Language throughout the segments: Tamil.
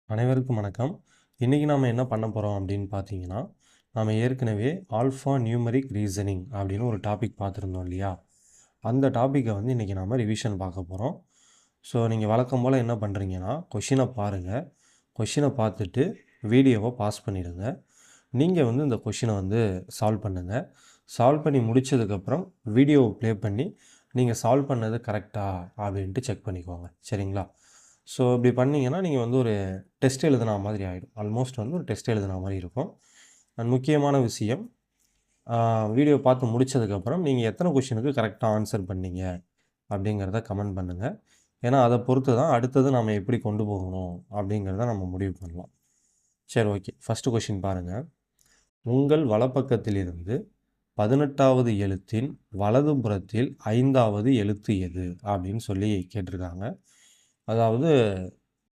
அனைவருக்கும் வணக்கம். இன்றைக்கி நாம் என்ன பண்ண போகிறோம் அப்படின்னு பார்த்தீங்கன்னா, நாம் ஏற்கனவே ஆல்ஃபா நியூமெரிக் ரீசனிங் அப்படின்னு ஒரு டாபிக் பார்த்துருந்தோம் இல்லையா? அந்த டாப்பிக்கை வந்து இன்றைக்கி நாம் ரிவிஷன் பார்க்க போகிறோம். ஸோ நீங்கள் வழக்கம் போல் என்ன பண்ணுறீங்கன்னா, கொஷினை பாருங்கள். கொஷினை பார்த்துட்டு வீடியோவை பாஸ் பண்ணிவிடுங்க. நீங்கள் வந்து இந்த கொஷினை வந்து சால்வ் பண்ணுங்கள். சால்வ் பண்ணி முடித்ததுக்கப்புறம் வீடியோவை ப்ளே பண்ணி நீங்கள் சால்வ் பண்ணது கரெக்டா அப்படின்ட்டு செக் பண்ணிக்கோங்க. சரிங்களா? ஸோ இப்படி பண்ணிங்கன்னா நீங்கள் வந்து ஒரு டெஸ்ட் எழுதுன மாதிரி ஆகிடும். ஆல்மோஸ்ட் வந்து ஒரு டெஸ்ட் எழுதுன மாதிரி இருக்கும். அண்ட் முக்கியமான விஷயம், வீடியோ பார்த்து முடித்ததுக்கப்புறம் நீங்கள் எத்தனை கொஷினுக்கு கரெக்டாக ஆன்சர் பண்ணீங்க அப்படிங்கிறத கமெண்ட் பண்ணுங்கள். ஏன்னா அதை பொறுத்து தான் அடுத்தது நம்ம எப்படி கொண்டு போகணும் அப்படிங்கிறத நம்ம முடிவு பண்ணலாம். சரி, ஓகே. ஃபஸ்ட்டு கொஷின் பாருங்கள். உங்கள் வலப்பக்கத்திலிருந்து 18வது எழுத்தின் வலதுபுறத்தில் 5வது எழுத்து எது அப்படின்னு சொல்லி கேட்டிருக்காங்க. அதாவது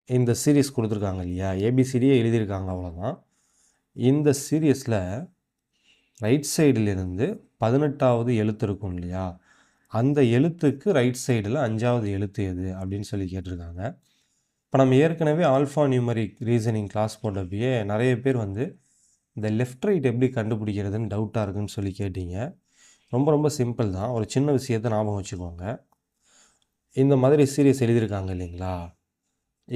இந்த சீரீஸ் கொடுத்துருக்காங்க இல்லையா, ஏபிசிடியே எழுதியிருக்காங்க, அவ்வளோதான். இந்த சீரியஸில் ரைட் சைடிலிருந்து 18வது எழுத்து இருக்கும் இல்லையா, அந்த எழுத்துக்கு ரைட் சைடில் 5வது எழுத்து எது அப்படின்னு சொல்லி கேட்டிருக்காங்க. இப்போ நம்ம ஏற்கனவே ஆல்ஃபா நியூமரிக் ரீசனிங் கிளாஸ் போட்டப்பயே நிறைய பேர் வந்து இந்த லெஃப்ட் ரைட் எப்படி கண்டுபிடிக்கிறதுன்னு டவுட்டாக இருக்குன்னு சொல்லி கேட்டீங்க. ரொம்ப ரொம்ப சிம்பிள் தான். ஒரு சின்ன விஷயத்தை ஞாபகம் வச்சுக்கோங்க. இந்த மாதிரி சீரியஸ் எழுதியிருக்காங்க இல்லைங்களா,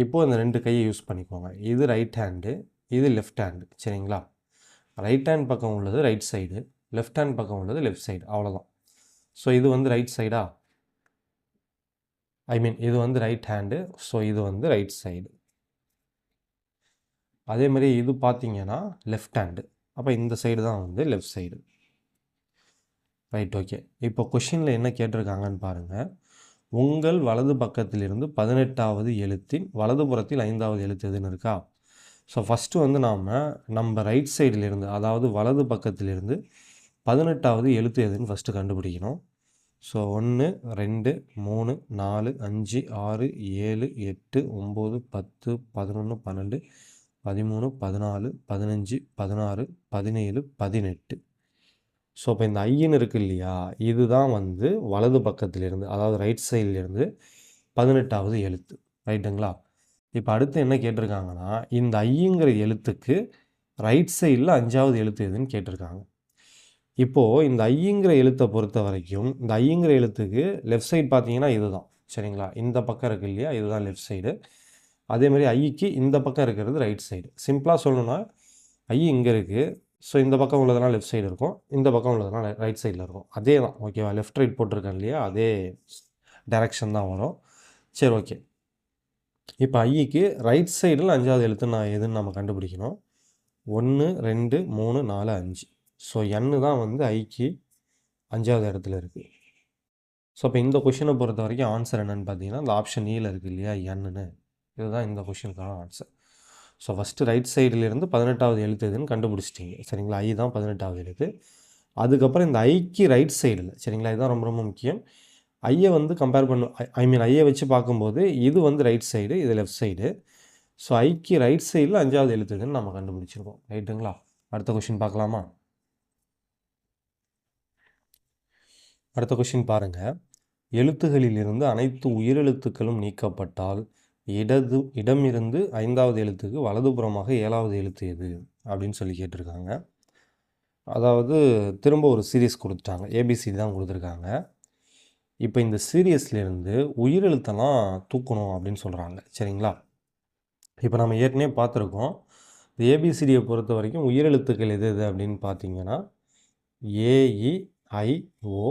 இப்போது இந்த 2 கையை யூஸ் பண்ணிக்கோங்க. இது ரைட் ஹேண்டு, இது லெஃப்ட் ஹேண்டு. சரிங்களா? ரைட் ஹேண்ட் பக்கம் உள்ளது ரைட் சைடு, லெஃப்ட் ஹேண்ட் பக்கம் உள்ளது லெஃப்ட் சைடு, அவ்வளோதான். ஸோ இது வந்து ரைட் சைடா, இது வந்து ரைட் ஹேண்டு. ஸோ இது வந்து ரைட் சைடு. அதே மாதிரி இது பார்த்தீங்கன்னா லெஃப்ட் ஹேண்டு. அப்போ இந்த சைடு தான் வந்து லெஃப்ட் சைடு. Right, okay. இப்போ கொஷினில் என்ன கேட்டிருக்காங்கன்னு பாருங்கள். உங்கள் வலது பக்கத்திலிருந்து 18வது எழுத்தின் வலதுபுறத்தில் 5வது எழுத்து எதுன்னு இருக்கா? ஸோ ஃபஸ்ட்டு வந்து நம்ம ரைட் சைடிலிருந்து, அதாவது வலது பக்கத்திலிருந்து 18வது எழுத்து எதுன்னு ஃபஸ்ட்டு கண்டுபிடிக்கணும். ஸோ 1, 2, 3, 4, 5, 6, 7, 8, 9, 10, 11, 12, 13, 14, 15, 16, 17, 18. ஸோ இப்போ இந்த ஐன்னு இருக்குது இல்லையா, இதுதான் வந்து வலது பக்கத்திலிருந்து, அதாவது ரைட் சைட்லேருந்து 18வது எழுத்து. ரைட்டுங்களா? இப்போ அடுத்து என்ன கேட்டிருக்காங்கன்னா, இந்த ஐங்கிற எழுத்துக்கு ரைட் சைடில் 5வது எழுத்து எதுன்னு கேட்டிருக்காங்க. இப்போது இந்த ஐங்கிற எழுத்தை பொறுத்த வரைக்கும், இந்த ஐங்கிற எழுத்துக்கு லெஃப்ட் சைடு பார்த்தீங்கன்னா இதுதான். சரிங்களா? இந்த பக்கம் இருக்குது இல்லையா, இதுதான் லெஃப்ட் சைடு. அதேமாதிரி ஐக்கு இந்த பக்கம் இருக்கிறது ரைட் சைடு. சிம்பிளாக சொல்லணும்னா, ஐ இங்கே இருக்குது. ஸோ இந்த பக்கம் உள்ளதெல்லாம் லெஃப்ட் சைடு இருக்கும், இந்த பக்கம் உள்ளதெல்லாம் ரைட் சைடில் இருக்கும். அதே தான், ஓகேவா? லெஃப்ட் ரைட் போட்டிருக்கேன் இல்லையா, அதே டைரக்ஷன் தான் வரும். சரி, ஓகே. இப்போ ஐக்கு ரைட் சைடில் 5வது எழுத்து எதுன்னு நம்ம கண்டுபிடிக்கணும். 1, 2, 3, 4, 5. ஸோ என்னு தான் வந்து ஐக்கு 5வது இடத்துல இருக்குது. ஸோ இப்போ இந்த கொஷினை பொறுத்த வரைக்கும் ஆன்சர் என்னென்னு பார்த்தீங்கன்னா, இந்த ஆப்ஷன் ஈயில் இருக்குது இல்லையா, என்னு. இதுதான் இந்த கொஷினுக்கான ஆன்சர். ஸோ ஃபஸ்ட்டு ரைட் சைடிலிருந்து 18வது எழுத்து எதுன்னு கண்டுபிடிச்சிட்டிங்க. சரிங்களா? ஐ தான் 18வது எழுத்து. அதுக்கப்புறம் இந்த ஐக்கு ரைட் சைடில், சரிங்களா, இதுதான் ரொம்ப ரொம்ப முக்கியம். ஐயை வந்து கம்பேர் பண்ண ஐயை வச்சு பார்க்கும்போது இது வந்து ரைட் சைடு, இது லெஃப்ட் சைடு. ஸோ ஐக்கு ரைட் சைடில் 5வது எழுத்து எதுன்னு நம்ம கண்டுபிடிச்சிருக்கோம். ரைட்டுங்களா? அடுத்த கொஷின் பார்க்கலாமா? அடுத்த கொஷின் பாருங்கள். எழுத்துகளிலிருந்து அனைத்து உயிரெழுத்துக்களும் நீக்கப்பட்டால் இடமிருந்து 5வது எழுத்துக்கு வலதுபுறமாக 7வது எழுத்து எது அப்படின்னு சொல்லி கேட்டிருக்காங்க. அதாவது திரும்ப ஒரு சீரியஸ் கொடுத்துட்டாங்க, ஏபிசிடி தான் கொடுத்துருக்காங்க. இப்போ இந்த சீரியஸ்லேருந்து உயிரெழுத்தெல்லாம் தூக்கணும் அப்படின்னு சொல்கிறாங்க. சரிங்களா? இப்போ நம்ம ஏற்கனவே பார்த்துருக்கோம், இந்த ஏபிசிடியை பொறுத்த வரைக்கும் உயிரெழுத்துக்கள் எது எது அப்படின்னு பார்த்தீங்கன்னா AEIOU.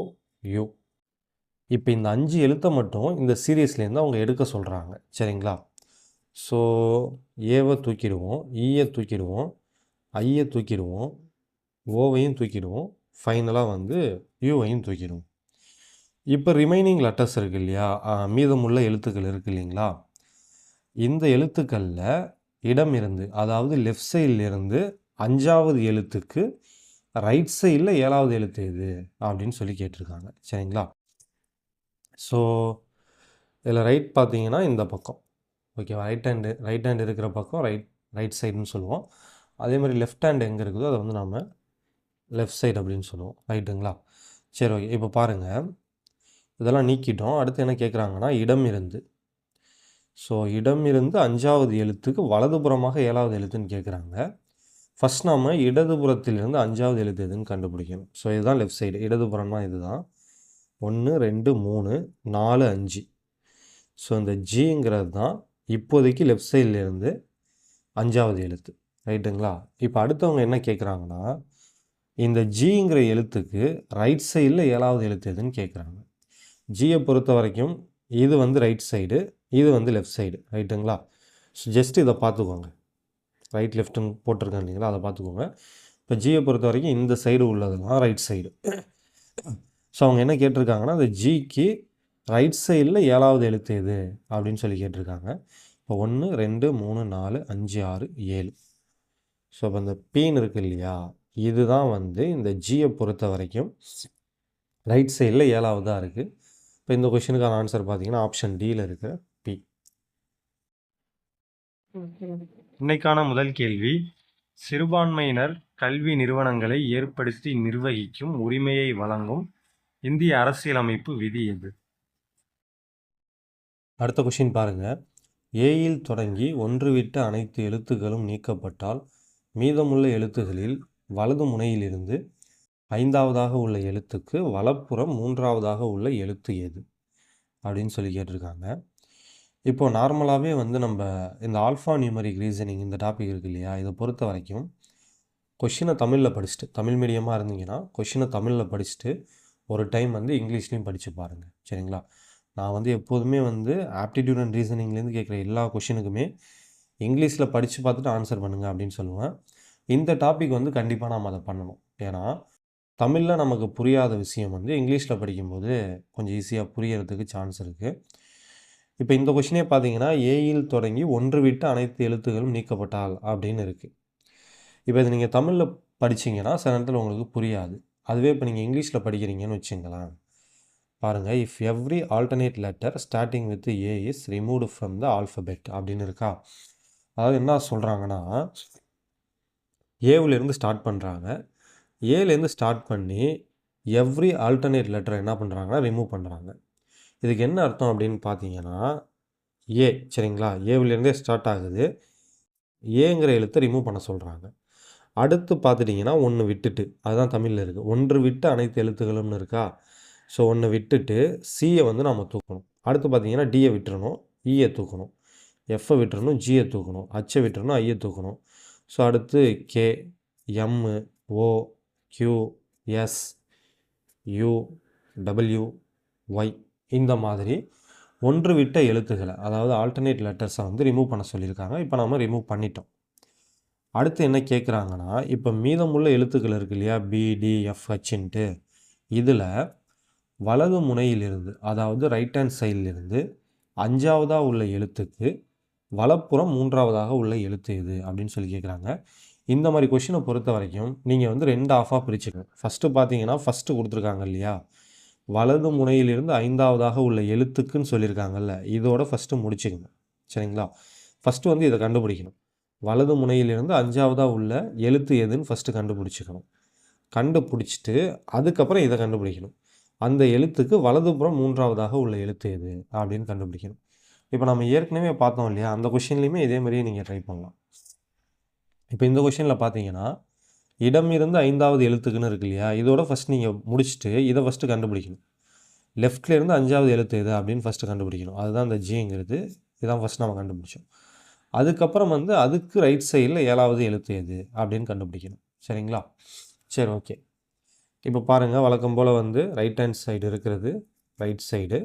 இப்போ இந்த 5 எழுத்தை மட்டும் இந்த சீரியஸ்லேருந்து அவங்க எடுக்க சொல்கிறாங்க. சரிங்களா? ஸோ ஏவை தூக்கிடுவோம், ஈயை தூக்கிடுவோம், ஐயை தூக்கிடுவோம், ஓவையும் தூக்கிடுவோம், ஃபைனலாக வந்து யூவையும் தூக்கிடுவோம். இப்போ ரிமைனிங் லெட்டர்ஸ் இருக்குது இல்லையா, மீதமுள்ள எழுத்துக்கள் இருக்குது இல்லைங்களா, இந்த எழுத்துக்களில் இடம் இருந்து, அதாவது லெஃப்ட் சைட்லேருந்து 5வது எழுத்துக்கு ரைட் சைடில் 7வது எழுத்து எது அப்படின்னு சொல்லி கேட்டிருக்காங்க. சரிங்களா? ஸோ இதில் ரைட் பார்த்தீங்கன்னா இந்த பக்கம், ஓகேவா? ரைட் ஹேண்டு இருக்கிற பக்கம் ரைட் சைடுன்னு சொல்லுவோம். அதே மாதிரி லெஃப்ட் ஹேண்ட் எங்கே இருக்குதோ அதை வந்து நம்ம லெஃப்ட் சைடு அப்படின்னு சொல்லுவோம். ரைட்டுங்களா? சரி, ஓகே. இப்போ பாருங்கள், இதெல்லாம் நீக்கிட்டோம். அடுத்து என்ன கேட்குறாங்கன்னா, இடம் இருந்து. ஸோ இடமிருந்து 5வது எழுத்துக்கு வலதுபுறமாக 7வது எழுத்துன்னு கேட்குறாங்க. ஃபஸ்ட் நாம இடதுபுறத்திலிருந்து 5வது எழுத்து எதுன்னு கண்டுபிடிக்கணும். ஸோ இதுதான் லெஃப்ட் சைடு. இடதுபுறம்னா இதுதான். 1, 2, 3, 4, 5. ஸோ இந்த ஜிங்கிறது தான் இப்போதைக்கு லெஃப்ட் சைட்லேருந்து 5வது எழுத்து. ரைட்டுங்களா? இப்போ அடுத்தவங்க என்ன கேட்குறாங்கன்னா, இந்த ஜிங்கிற எழுத்துக்கு ரைட் சைடில் 7வது எழுத்து எதுன்னு கேட்குறாங்க. ஜியை பொறுத்த வரைக்கும் இது வந்து ரைட் சைடு, இது வந்து லெஃப்ட் சைடு. ரைட்டுங்களா? ஸோ ஜஸ்ட் இதை பார்த்துக்கோங்க. ரைட் லெஃப்ட்டுன்னு போட்டிருக்கேன் இல்லைங்களா, அதை பார்த்துக்கோங்க. இப்போ ஜியை பொறுத்த வரைக்கும் இந்த சைடு உள்ளதுலாம் ரைட் சைடு. ஸோ அவங்க என்ன கேட்டிருக்காங்கன்னா, அந்த ஜிக்கு ரைட் சைடில் 7வது எழுத்து எது அப்படின்னு சொல்லி கேட்டிருக்காங்க. இப்போ 1, 2, 3, 4, 5, 6, 7. ஸோ இப்போ இந்த பீன் இருக்குது இல்லையா, இதுதான் வந்து இந்த ஜியை பொறுத்த வரைக்கும் ரைட் சைடில் 7வதாக இருக்குது. இப்போ இந்த கொஷினுக்கான ஆன்சர் பார்த்தீங்கன்னா ஆப்ஷன் டியில் இருக்கிற பி. இன்னைக்கான முதல் கேள்வி, சிறுபான்மையினர் கல்வி நிறுவனங்களை ஏற்படுத்தி நிர்வகிக்கும் உரிமையை வழங்கும் இந்திய அரசியலமைப்பு விதி எது? அடுத்த கொஷின் பாருங்கள். ஏயில் தொடங்கி ஒன்று விட்ட அனைத்து எழுத்துக்களும் நீக்கப்பட்டால் மீதமுள்ள எழுத்துகளில் வலது முனையிலிருந்து 5வதாக உள்ள எழுத்துக்கு வலப்புறம் 3வதாக உள்ள எழுத்து எது அப்படின்னு சொல்லி கேட்டிருக்காங்க. இப்போது நார்மலாகவே வந்து நம்ம இந்த ஆல்ஃபா நியூமரிக் ரீசனிங் இந்த டாபிக் இருக்குது இல்லையா, இதை பொறுத்த வரைக்கும் கொஷினை தமிழில் படிச்சுட்டு, தமிழ் மீடியமாக இருந்தீங்கன்னா கொஷினை தமிழில் படிச்சுட்டு ஒரு டைம் வந்து இங்கிலீஷ்லேயும் படித்து பாருங்கள். சரிங்களா? நான் வந்து எப்போதுமே வந்து ஆப்டிடியூட் அண்ட் ரீசனிங்லேருந்து கேட்குற எல்லா கொஷினுக்குமே இங்கிலீஷில் படித்து பார்த்துட்டு ஆன்சர் பண்ணுங்கள் அப்படின்னு சொல்லுவேன். இந்த டாபிக் வந்து கண்டிப்பாக நாம் அதை பண்ணணும். ஏன்னா தமிழில் நமக்கு புரியாத விஷயம் வந்து இங்கிலீஷில் படிக்கும்போது கொஞ்சம் ஈஸியாக புரியறதுக்கு சான்ஸ் இருக்குது. இப்போ இந்த கொஷினே பார்த்தீங்கன்னா, ஏயில் தொடங்கி ஒன்று விட்டு அனைத்து எழுத்துகளும் நீக்கப்பட்டால் அப்படின்னு இருக்குது. இப்போ இது நீங்கள் தமிழில் படிச்சிங்கன்னா சில நேரத்தில் உங்களுக்கு புரியாது. அதுவே இப்போ நீங்கள் இங்கிலீஷில் படிக்கிறீங்கன்னு வச்சுங்களேன், பாருங்கள். If every alternate letter starting with A is removed from the alphabet அப்படின்னு இருக்கா. அதாவது என்ன சொல்கிறாங்கன்னா, ஏவிலேருந்து ஸ்டார்ட் பண்ணுறாங்க. ஏலேருந்து ஸ்டார்ட் பண்ணி எவ்ரி ஆல்டர்னேட் லெட்டரை என்ன பண்ணுறாங்கன்னா ரிமூவ் பண்ணுறாங்க. இதுக்கு என்ன அர்த்தம் அப்படின்னு பார்த்தீங்கன்னா, ஏ சரிங்களா, ஏவிலேருந்தே ஸ்டார்ட் ஆகுது, ஏங்கிற எழுத்தை ரிமூவ் பண்ண சொல்கிறாங்க. அடுத்து பார்த்துட்டிங்கன்னா ஒன்று விட்டுட்டு, அதுதான் தமிழில் இருக்குது, ஒன்று விட்டு அனைத்து எழுத்துகளும்னு இருக்கா. ஸோ ஒன்று விட்டுட்டு சியை வந்து நம்ம தூக்கணும். அடுத்து பார்த்தீங்கன்னா டியை விட்டுறணும், ஈயை தூக்கணும், எஃப்ஐ விட்டுறணும், ஜியை தூக்கணும், ஹச்சை விட்டுறணும், ஐயை தூக்கணும். ஸோ அடுத்து K, M, O, Q, S, U, W, Y இந்த மாதிரி ஒன்று விட்ட எழுத்துக்களை, அதாவது ஆல்டர்னேட் லெட்டர்ஸை வந்து ரிமூவ் பண்ண சொல்லியிருக்காங்க. இப்போ நம்ம ரிமூவ் பண்ணிட்டோம். அடுத்து என்ன கேட்குறாங்கன்னா, இப்போ மீதமுள்ள எழுத்துக்கள் இருக்குது இல்லையா, பி, டி, எஃப், ஹச்ன்ட்டு, இதில் வலது முனையிலிருந்து, அதாவது ரைட் ஹேண்ட் சைட்லேருந்து 5வதாக உள்ள எழுத்துக்கு வலப்புறம் 3வதாக உள்ள எழுத்து எது அப்படின்னு சொல்லி கேட்குறாங்க. இந்த மாதிரி கொஷினை பொறுத்த வரைக்கும் நீங்கள் வந்து 2 ஆஃபாக பிரிச்சுக்கணும். ஃபஸ்ட்டு பார்த்தீங்கன்னா, ஃபஸ்ட்டு கொடுத்துருக்காங்க இல்லையா, வலது முனையிலிருந்து 5வதாக உள்ள எழுத்துக்குன்னு சொல்லியிருக்காங்கல்ல, இதோட ஃபஸ்ட்டு முடிச்சுக்கங்க. சரிங்களா? ஃபஸ்ட்டு வந்து இதை கண்டுபிடிக்கணும். வலது முனையிலிருந்து 5வதாக உள்ள எழுத்து எதுன்னு ஃபஸ்ட்டு கண்டுபிடிச்சிக்கணும். கண்டுபிடிச்சிட்டு அதுக்கப்புறம் இதை கண்டுபிடிக்கணும். அந்த எழுத்துக்கு வலதுபுறம் 3வதாக உள்ள எழுத்து எது அப்படின்னு கண்டுபிடிக்கணும். இப்போ நம்ம ஏற்கனவே பார்த்தோம் இல்லையா, அந்த கொஷின்லேயுமே இதே மாதிரியே நீங்கள் ட்ரை பண்ணலாம். இப்போ இந்த கொஷினில் பார்த்தீங்கன்னா, இடமிருந்து 5வது எழுத்துக்குன்னு இருக்கு இல்லையா, இதோட ஃபஸ்ட் நீங்கள் முடிச்சுட்டு இதை ஃபஸ்ட்டு கண்டுபிடிக்கணும். லெஃப்ட்லேருந்து 5வது எழுத்து எது அப்படின்னு ஃபஸ்ட்டு கண்டுபிடிக்கணும். அதுதான் இந்த ஜிங்கிறது. இதான் ஃபஸ்ட் நம்ம கண்டுபிடிச்சோம். அதுக்கப்புறம் வந்து அதுக்கு ரைட் சைடில் 7வது எழுத்து எது அப்படின்னு கண்டுபிடிக்கணும். சரிங்களா? சரி, ஓகே. இப்போ பாருங்கள், வழக்கம் போல் வந்து ரைட் ஹேண்ட் சைடு இருக்கிறது right side,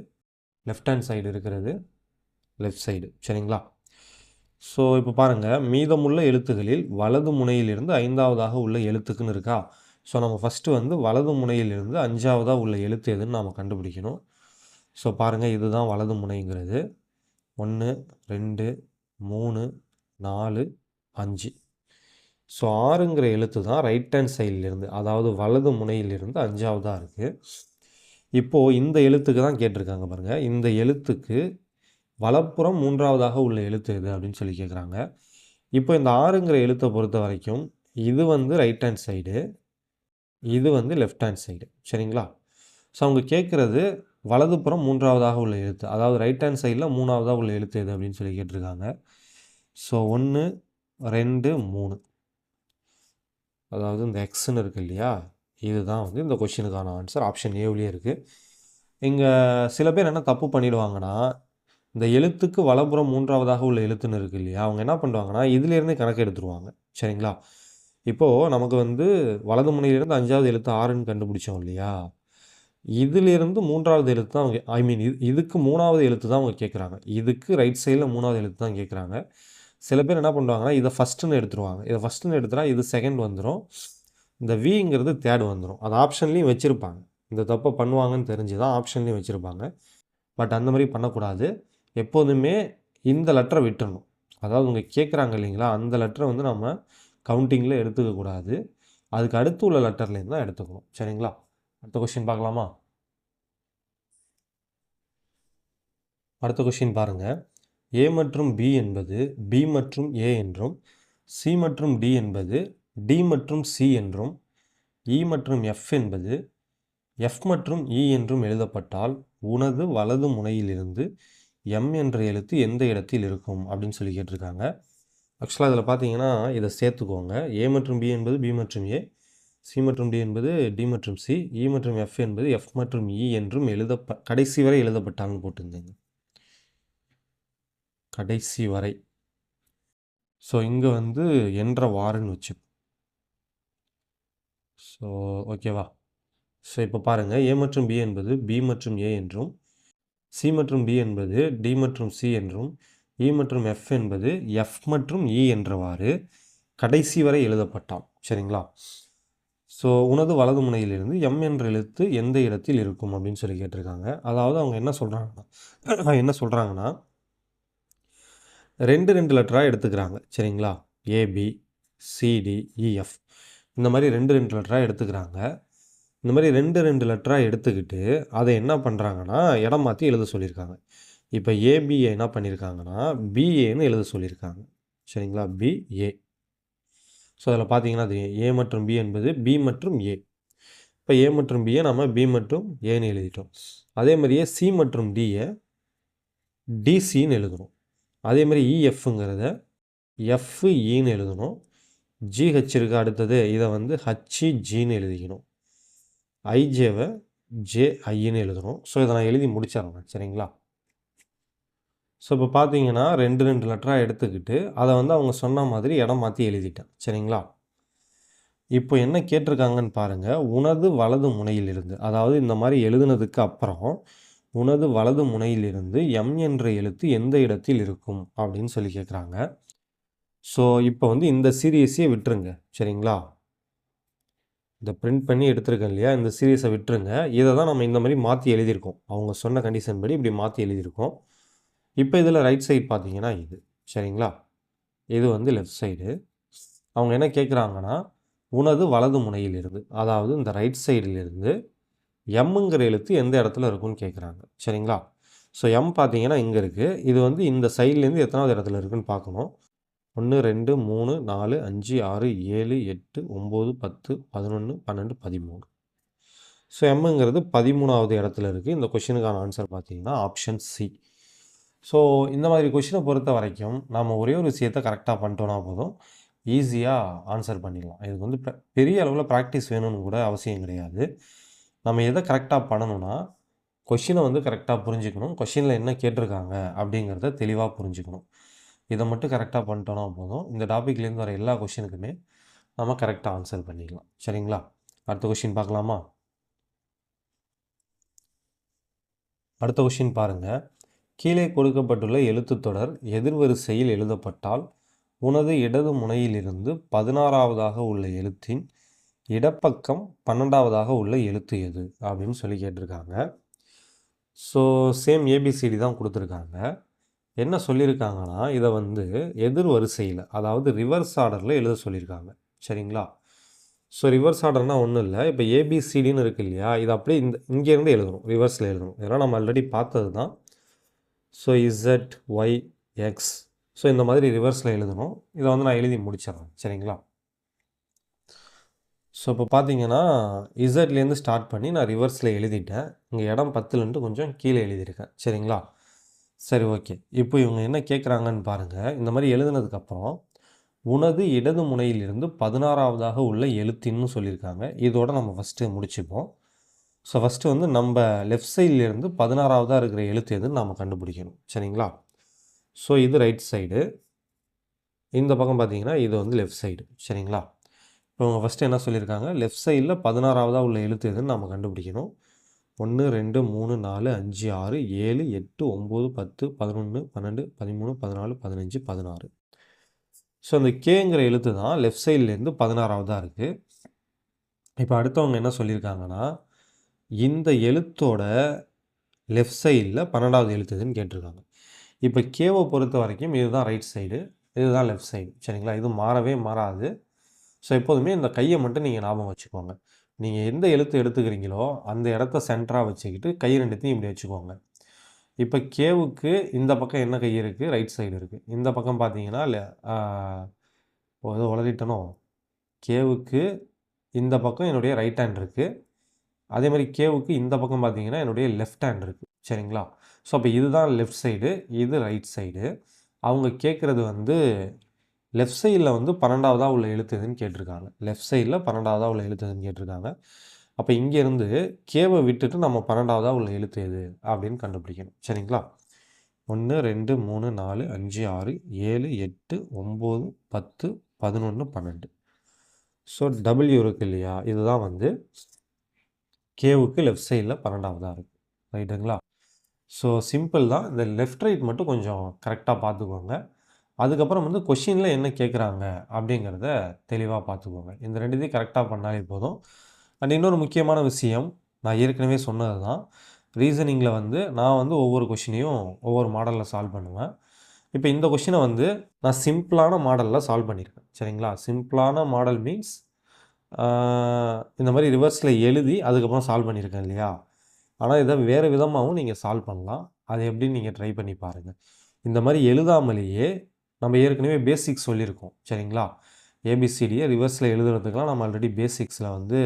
left hand side இருக்கிறது லெஃப்ட் சைடு. சரிங்களா? ஸோ இப்போ பாருங்கள், மீதமுள்ள எழுத்துகளில் வலது முனையிலிருந்து 5வதாக உள்ள எழுத்துக்குன்னு இருக்கா. ஸோ நம்ம ஃபஸ்ட்டு வந்து வலது முனையிலிருந்து 5வதாக உள்ள எழுத்து எதுன்னு நாம் கண்டுபிடிக்கணும். ஸோ பாருங்கள், இதுதான் வலது முனைங்கிறது. 1, 2, 3, 4, 5. ஸோ 6ங்கிற எழுத்து தான் ரைட் ஹேண்ட் சைட்லேருந்து, அதாவது வலது முனையிலிருந்து 5வதாக இருக்குது. இப்போது இந்த எழுத்துக்கு தான் கேட்டிருக்காங்க பாருங்கள். இந்த எழுத்துக்கு வலப்புறம் 3வதாக உள்ள எழுத்து எது அப்படின்னு சொல்லி கேட்குறாங்க. இப்போ இந்த 6ங்கிற எழுத்தை பொறுத்த வரைக்கும் இது வந்து ரைட் ஹேண்ட் சைடு, இது வந்து லெஃப்ட் ஹேண்ட் சைடு. சரிங்களா? ஸோ அவங்க கேட்குறது வலதுபுறம் மூன்றாவதாக உள்ள எழுத்து, அதாவது ரைட் ஹேண்ட் சைடில் மூணாவதாக உள்ள எழுத்து எது அப்படின்னு சொல்லி கேட்டிருக்காங்க. ஸோ 1 2 3, அதாவது இந்த எக்ஸ்ன்னு இருக்கு இல்லையா, இதுதான் வந்து இந்த கொஷினுக்கான ஆன்சர். ஆப்ஷன் ஏவிலே இருக்குது. இங்கே சில பேர் என்ன தப்பு பண்ணிடுவாங்கன்னா, இந்த எழுத்துக்கு வலப்புறம் மூன்றாவதாக உள்ள எழுத்துன்னு இருக்குது இல்லையா, அவங்க என்ன பண்ணுவாங்கன்னா இதிலேருந்தே கணக்கு எடுத்துருவாங்க. சரிங்களா? இப்போது நமக்கு வந்து வலது முனையிலேருந்து 5வது எழுத்து ஆறுன்னு கண்டுபிடிச்சோம் இல்லையா, இதிலிருந்து 3வது எழுத்து தான் அவங்க, ஐ மீன் இதுக்கு 3வது எழுத்து தான் அவங்க கேட்குறாங்க. இதுக்கு ரைட் சைடில் 3வது எழுத்து தான் கேட்குறாங்க. சில பேர் என்ன பண்ணுவாங்கன்னா இதை ஃபஸ்ட்டுன்னு எடுத்துருவாங்க. இதை ஃபஸ்ட்டுன்னு எடுத்துட்டா இது செகண்ட் வந்துடும், இந்த விங்கிறது தேர்ட் வந்துடும். அது ஆப்ஷன்லேயும் வச்சுருப்பாங்க. இந்த தப்பை பண்ணுவாங்கன்னு தெரிஞ்சு தான் ஆப்ஷன்லேயும் வச்சுருப்பாங்க. பட் அந்த மாதிரி பண்ணக்கூடாது. எப்போதுமே இந்த லெட்டரை விட்டுறணும். அதாவது அவங்க கேட்குறாங்க இல்லைங்களா, அந்த லெட்டரை வந்து நம்ம கவுண்டிங்கில் எடுத்துக்கக்கூடாது. அதுக்கு அடுத்து உள்ள லெட்டர்லேருந்து தான் எடுத்துக்கணும். சரிங்களா? அடுத்த கொஷின் பார்க்கலாமா? அடுத்த கொஷின் பாருங்கள். ஏ மற்றும் பி என்பது பி மற்றும் ஏ என்றும், சி மற்றும் டி என்பது டி மற்றும் சி என்றும், இ மற்றும் எஃப் என்பது எஃப் மற்றும் இ என்றும் எழுதப்பட்டால் உனது வலது முனையிலிருந்து எம் என்ற எழுத்து எந்த இடத்தில் இருக்கும் அப்படின்னு சொல்லி கேட்டிருக்காங்க. ஆக்சுவலாக இதில் பார்த்தீங்கன்னா இதை சேர்த்துக்கோங்க. ஏ மற்றும் பி என்பது பி மற்றும் ஏ, சி மற்றும் டி என்பது டி மற்றும் சி, இ மற்றும் எஃப் என்பது எஃப் மற்றும் இ என்றும் கடைசி வரை எழுதப்பட்டால்னு போட்டிருந்தேங்க. கடைசி வரை. ஸோ இங்கே வந்து என்ற வாருன்னு வச்சு. ஸோ ஓகேவா? ஸோ இப்போ பாருங்கள், ஏ மற்றும் பி என்பது பி மற்றும் ஏ என்றும், சி மற்றும் டி என்பது டி மற்றும் சி என்றும், இ மற்றும் எஃப் என்பது எஃப் மற்றும் இ என்றவாறு கடைசி வரை எழுதப்பட்டால். சரிங்களா? ஸோ உனது வலது முனையிலிருந்து எம் என்ற எழுத்து எந்த இடத்தில் இருக்கும் அப்படின்னு சொல்லி கேட்டிருக்காங்க. அதாவது அவங்க என்ன சொல்கிறாங்கன்னா ரெண்டு லெட்டராக எடுத்துக்கிறாங்க. சரிங்களா? ஏபி சிடி இஎஃப் இந்த மாதிரி ரெண்டு லெட்டராக எடுத்துக்கிறாங்க. இந்த மாதிரி ரெண்டு லெட்டராக எடுத்துக்கிட்டு அதை என்ன பண்ணுறாங்கன்னா இடம் மாற்றி எழுத சொல்லியிருக்காங்க. இப்போ ஏபிஏ என்ன பண்ணியிருக்காங்கன்னா பிஏன்னு எழுத சொல்லியிருக்காங்க. சரிங்களா? பிஏ. ஸோ அதில் பார்த்தீங்கன்னா அது ஏ மற்றும் பி என்பது பி மற்றும் ஏ. இப்போ ஏ மற்றும் பியை நம்ம பி மற்றும் ஏன்னு எழுதிட்டோம். அதே மாதிரியே சி மற்றும் டியை டிசின்னு எழுதணும். அதே மாதிரி இஎஃப்ங்கிறத எஃப்இன்னு எழுதணும். ஜிஹெச் இருக்கு அடுத்தது, இதை வந்து ஹச்ஜின்னு எழுதிக்கணும். ஐஜேவை ஜேஐன்னு எழுதணும். ஸோ இதை நான் எழுதி முடிச்சிடறேன். சரிங்களா? ஸோ இப்போ பார்த்தீங்கன்னா ரெண்டு லெட்டராக எடுத்துக்கிட்டு அதை வந்து அவங்க சொன்ன மாதிரி இடம் மாற்றி எழுதிட்டேன். சரிங்களா? இப்போ என்ன கேட்டிருக்காங்கன்னு பாருங்கள். உனது வலது முனையிலிருந்து, அதாவது இந்த மாதிரி எழுதுனதுக்கு அப்புறம் உனது வலது முனையிலிருந்து எம் என்ற எழுத்து எந்த இடத்தில் இருக்கும் அப்படின்னு சொல்லி கேட்குறாங்க. ஸோ இப்போ வந்து இந்த சீரியஸையே விட்டுருங்க. சரிங்களா? இந்த பிரிண்ட் பண்ணி எடுத்துருக்கேன் இல்லையா, இந்த சீரியஸை விட்டுருங்க. இதை தான் நம்ம இந்த மாதிரி மாற்றி எழுதியிருக்கோம். அவங்க சொன்ன கண்டிஷன் படி இப்படி மாற்றி எழுதியிருக்கோம். இப்போ இதில் ரைட் சைடு பார்த்தீங்கன்னா இது. சரிங்களா? இது வந்து லெஃப்ட் சைடு. அவங்க என்ன கேட்குறாங்கன்னா உனது வலது முனையிலிருந்து, அதாவது இந்த ரைட் சைடிலிருந்து எம்ங்கிற எழுத்து எந்த இடத்துல இருக்குன்னு கேட்குறாங்க. சரிங்களா? ஸோ எம் பார்த்தீங்கன்னா இங்கே இருக்குது. இது வந்து இந்த சைட்லேருந்து எத்தனாவது இடத்துல இருக்குன்னு பார்க்கணும். 1 2 3 4 5 6 7 8 9 10 11 12 13. ஸோ எம்ங்கிறது 13வது இடத்துல இருக்குது. இந்த கொஷினுக்கான ஆன்சர் பார்த்தீங்கன்னா ஆப்ஷன் சி. ஸோ இந்த மாதிரி கொஷினை பொறுத்த வரைக்கும் நம்ம ஒரே ஒரு விஷயத்தை கரெக்டாக பண்ணிட்டோன்னா போதும், ஈஸியாக ஆன்சர் பண்ணிடலாம். இதுக்கு வந்து பெரிய அளவில் ப்ராக்டிஸ் வேணும்னு கூட அவசியம் கிடையாது. நம்ம எதை கரெக்டாக பண்ணணும்னா கொஷினை வந்து கரெக்டாக புரிஞ்சுக்கணும். கொஷினில் என்ன கேட்டிருக்காங்க அப்படிங்கிறத தெளிவாக புரிஞ்சுக்கணும். இதை மட்டும் கரெக்டாக பண்ணிட்டோன்னா போதும், இந்த டாப்பிக்லேருந்து வர எல்லா கொஷினுக்குமே நம்ம கரெக்டாக ஆன்சர் பண்ணிடலாம். சரிங்களா? அடுத்த கொஷின் பார்க்கலாமா? அடுத்த கொஷின் பாருங்கள். கீழே கொடுக்கப்பட்டுள்ள எழுத்துத்தொடர் எதிர்வரிசையில் எழுதப்பட்டால் உனது இடது முனையிலிருந்து 16வதாக உள்ள எழுத்தின் இடப்பக்கம் 12வதாக உள்ள எழுத்து எது அப்படின்னு சொல்லி கேட்டிருக்காங்க. ஸோ சேம் ஏபிசிடி தான் கொடுத்துருக்காங்க. என்ன சொல்லியிருக்காங்கன்னா இதை வந்து எதிர் வரிசையில், அதாவது ரிவர்ஸ் ஆர்டரில் எழுத சொல்லியிருக்காங்க. சரிங்களா? ஸோ ரிவர்ஸ் ஆர்டர்னால் ஒன்றும் இல்லை. இப்போ ஏபிசிடின்னு இருக்கு இல்லையா, இது அப்படியே இங்கேருந்து எழுதணும், ரிவர்ஸில் எழுதணும். இதெல்லாம் நம்ம ஆல்ரெடி பார்த்தது தான். So Z Y X, so இந்த மாதிரி ரிவர்ஸில் எழுதணும். இதை வந்து நான் எழுதி முடிச்சிடறேன். சரிங்களா? ஸோ இப்போ பார்த்தீங்கன்னா இசட்லேருந்து ஸ்டார்ட் பண்ணி நான் ரிவர்ஸில் எழுதிட்டேன். இங்கே இடம் 10லன்ட்டு கொஞ்சம் கீழே எழுதியிருக்கேன். சரிங்களா? சரி, ஓகே. இப்போ இவங்க என்ன கேட்குறாங்கன்னு பாருங்கள். இந்த மாதிரி எழுதுனதுக்கப்புறம் உனது இடது முனையிலிருந்து 16வதாக உள்ள எழுத்தின்னு சொல்லியிருக்காங்க. இதோட நம்ம ஃபஸ்ட்டு முடிச்சுப்போம். ஸோ ஃபஸ்ட்டு வந்து நம்ம லெஃப்ட் சைட்லேருந்து 16வதாக இருக்கிற எழுத்து எதுன்னு நாம் கண்டுபிடிக்கணும். சரிங்களா? ஸோ இது ரைட் சைடு. இந்த பக்கம் பார்த்தீங்கன்னா இது வந்து லெஃப்ட் சைடு. சரிங்களா? இப்போ அவங்க ஃபஸ்ட்டு என்ன சொல்லியிருக்காங்க, லெஃப்ட் சைடில் 16வதாக உள்ள எழுத்து எதுன்னு நம்ம கண்டுபிடிக்கணும். 1 2 3 4 5 6 7 8 9 10 11 12 13 14 15 16. ஸோ அந்த கேங்கிற எழுத்து தான் லெஃப்ட் சைட்லேருந்து 16வதாக இருக்குது. இப்போ அடுத்தவங்க என்ன சொல்லியிருக்காங்கன்னா, இந்த எழுத்தோட லெஃப்ட் சைடில் 12வது எழுத்து எதுன்னு கேட்டிருக்காங்க. இப்போ கேவை பொறுத்த வரைக்கும் இதுதான் ரைட் சைடு, இதுதான் லெஃப்ட் சைடு. சரிங்களா? இது மாறவே மாறாது. ஸோ எப்போதுமே இந்த கையை மட்டும் நீங்கள் ஞாபகம் வச்சுக்கோங்க. நீங்கள் எந்த எழுத்து எடுத்துக்கிறீங்களோ அந்த இடத்த சென்டராக வச்சுக்கிட்டு கை ரெண்டுத்தையும் இப்படி வச்சுக்கோங்க. இப்போ கேவுக்கு இந்த பக்கம் என்ன கை இருக்குது, ரைட் சைடு இருக்குது. இந்த பக்கம் பார்த்தீங்கன்னா ஏதோ உளறிட்டனோ, கேவுக்கு இந்த பக்கம் என்னுடைய ரைட் ஹேண்ட் இருக்குது. அதே மாதிரி கேவுக்கு இந்த பக்கம் பார்த்தீங்கன்னா என்னுடைய லெஃப்ட் ஹேண்ட் இருக்குது. சரிங்களா? ஸோ அப்போ இதுதான் லெஃப்ட் சைடு, இது ரைட் சைடு. அவங்க கேட்குறது வந்து லெஃப்ட் சைடில் வந்து 12வதாக உள்ள எழுத்து எதுன்னு கேட்டிருக்காங்க. லெஃப்ட் சைடில் 12வதாக உள்ள எழுத்து எதுன்னு கேட்டிருக்காங்க. அப்போ இங்கேருந்து கேவை விட்டுட்டு நம்ம 12வதாக உள்ள எழுத்து எது அப்படின்னு கண்டுபிடிக்கணும். சரிங்களா? 1 2 3 4 5 6 7 8 9 10 11 12. ஸோ டபிள்யூ இருக்கு இல்லையா, இதுதான் வந்து கேவுக்கு லெஃப்ட் சைடில் 12வதாக இருக்குது. ரைட்டுங்களா? ஸோ சிம்பிள் தான். இந்த லெஃப்ட் ரைட் மட்டும் கொஞ்சம் கரெக்டாக பார்த்துக்கோங்க. அதுக்கப்புறம் வந்து கொஷினில் என்ன கேட்குறாங்க அப்படிங்கிறத தெளிவாக பார்த்துக்கோங்க. இந்த ரெண்டுத்தையும் கரெக்டாக பண்ணாலே போதும். அண்ட் இன்னொரு முக்கியமான விஷயம், நான் ஏற்கனவே சொன்னது தான், ரீசனிங்கில் வந்து நான் வந்து ஒவ்வொரு கொஷினையும் ஒவ்வொரு மாடலில் சால்வ் பண்ணுவேன். இப்போ இந்த கொஷினை வந்து நான் சிம்பிளான மாடலில் சால்வ் பண்ணியிருக்கேன். சரிங்களா? சிம்பிளான மாடல் மீன்ஸ் இந்த மாதிரி ரிவர்ஸில் எழுதி அதுக்கப்புறம் சால்வ் பண்ணியிருக்கேன் இல்லையா? ஆனால் இதை வேறு விதமாகவும் நீங்கள் சால்வ் பண்ணலாம். அது எப்படின்னு நீங்கள் ட்ரை பண்ணி பாருங்கள். இந்த மாதிரி எழுதாமலேயே நம்ம ஏற்கனவே பேசிக்ஸ் சொல்லியிருக்கோம். சரிங்களா? ஏபிசிடியை ரிவர்ஸில் எழுதுறதுக்கெலாம் நம்ம ஆல்ரெடி பேசிக்ஸில் வந்து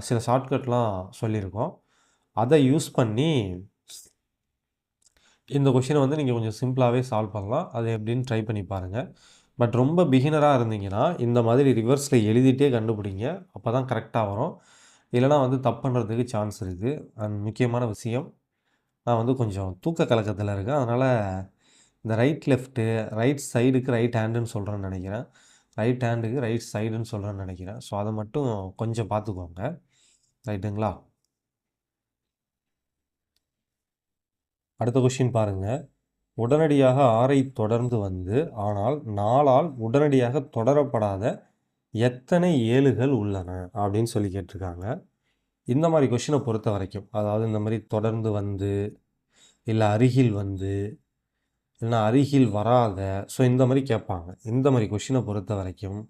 சில ஷார்ட்கட்லாம் சொல்லியிருக்கோம். அதை யூஸ் பண்ணி இந்த கொஷினை வந்து நீங்கள் கொஞ்சம் சிம்பிளாகவே சால்வ் பண்ணலாம். அது எப்படின்னு ட்ரை பண்ணி பாருங்கள். பட் ரொம்ப பிகினராக இருந்தீங்கன்னா இந்த மாதிரி ரிவர்ஸில் எழுதிட்டே கண்டுபிடிங்க. அப்போ தான் கரெக்டாக வரும். இல்லைனா வந்து தப்பு பண்ணுறதுக்கு சான்ஸ் இருக்குது. அண்ட் முக்கியமான விஷயம், நான் வந்து கொஞ்சம் தூக்க கலக்கத்தில் இருக்கேன். அதனால் இந்த ரைட் லெஃப்ட்டு, ரைட் சைடுக்கு ரைட் ஹேண்டுன்னு சொல்கிறேன்னு நினைக்கிறேன். ரைட் ஹேண்டுக்கு ரைட் சைடுன்னு சொல்கிறேன்னு நினைக்கிறேன். ஸோ அதை மட்டும் கொஞ்சம் பார்த்துக்கோங்க. ரைட்டுங்களா? அடுத்த கொஷின் பாருங்கள். உடனடியாக 6ஐ தொடர்ந்து வந்து ஆனால் 4ஆல் உடனடியாக தொடரப்படாத எத்தனை 7கள் உள்ளன அப்படின்னு சொல்லி கேட்டிருக்காங்க. இந்த மாதிரி கொஷினை பொறுத்த வரைக்கும், அதாவது இந்த மாதிரி தொடர்ந்து வந்து, இல்லை அருகில் வந்து, இல்லைனா அருகில் வராத, ஸோ இந்த மாதிரி கேட்பாங்க. இந்த மாதிரி கொஷினை பொறுத்த வரைக்கும்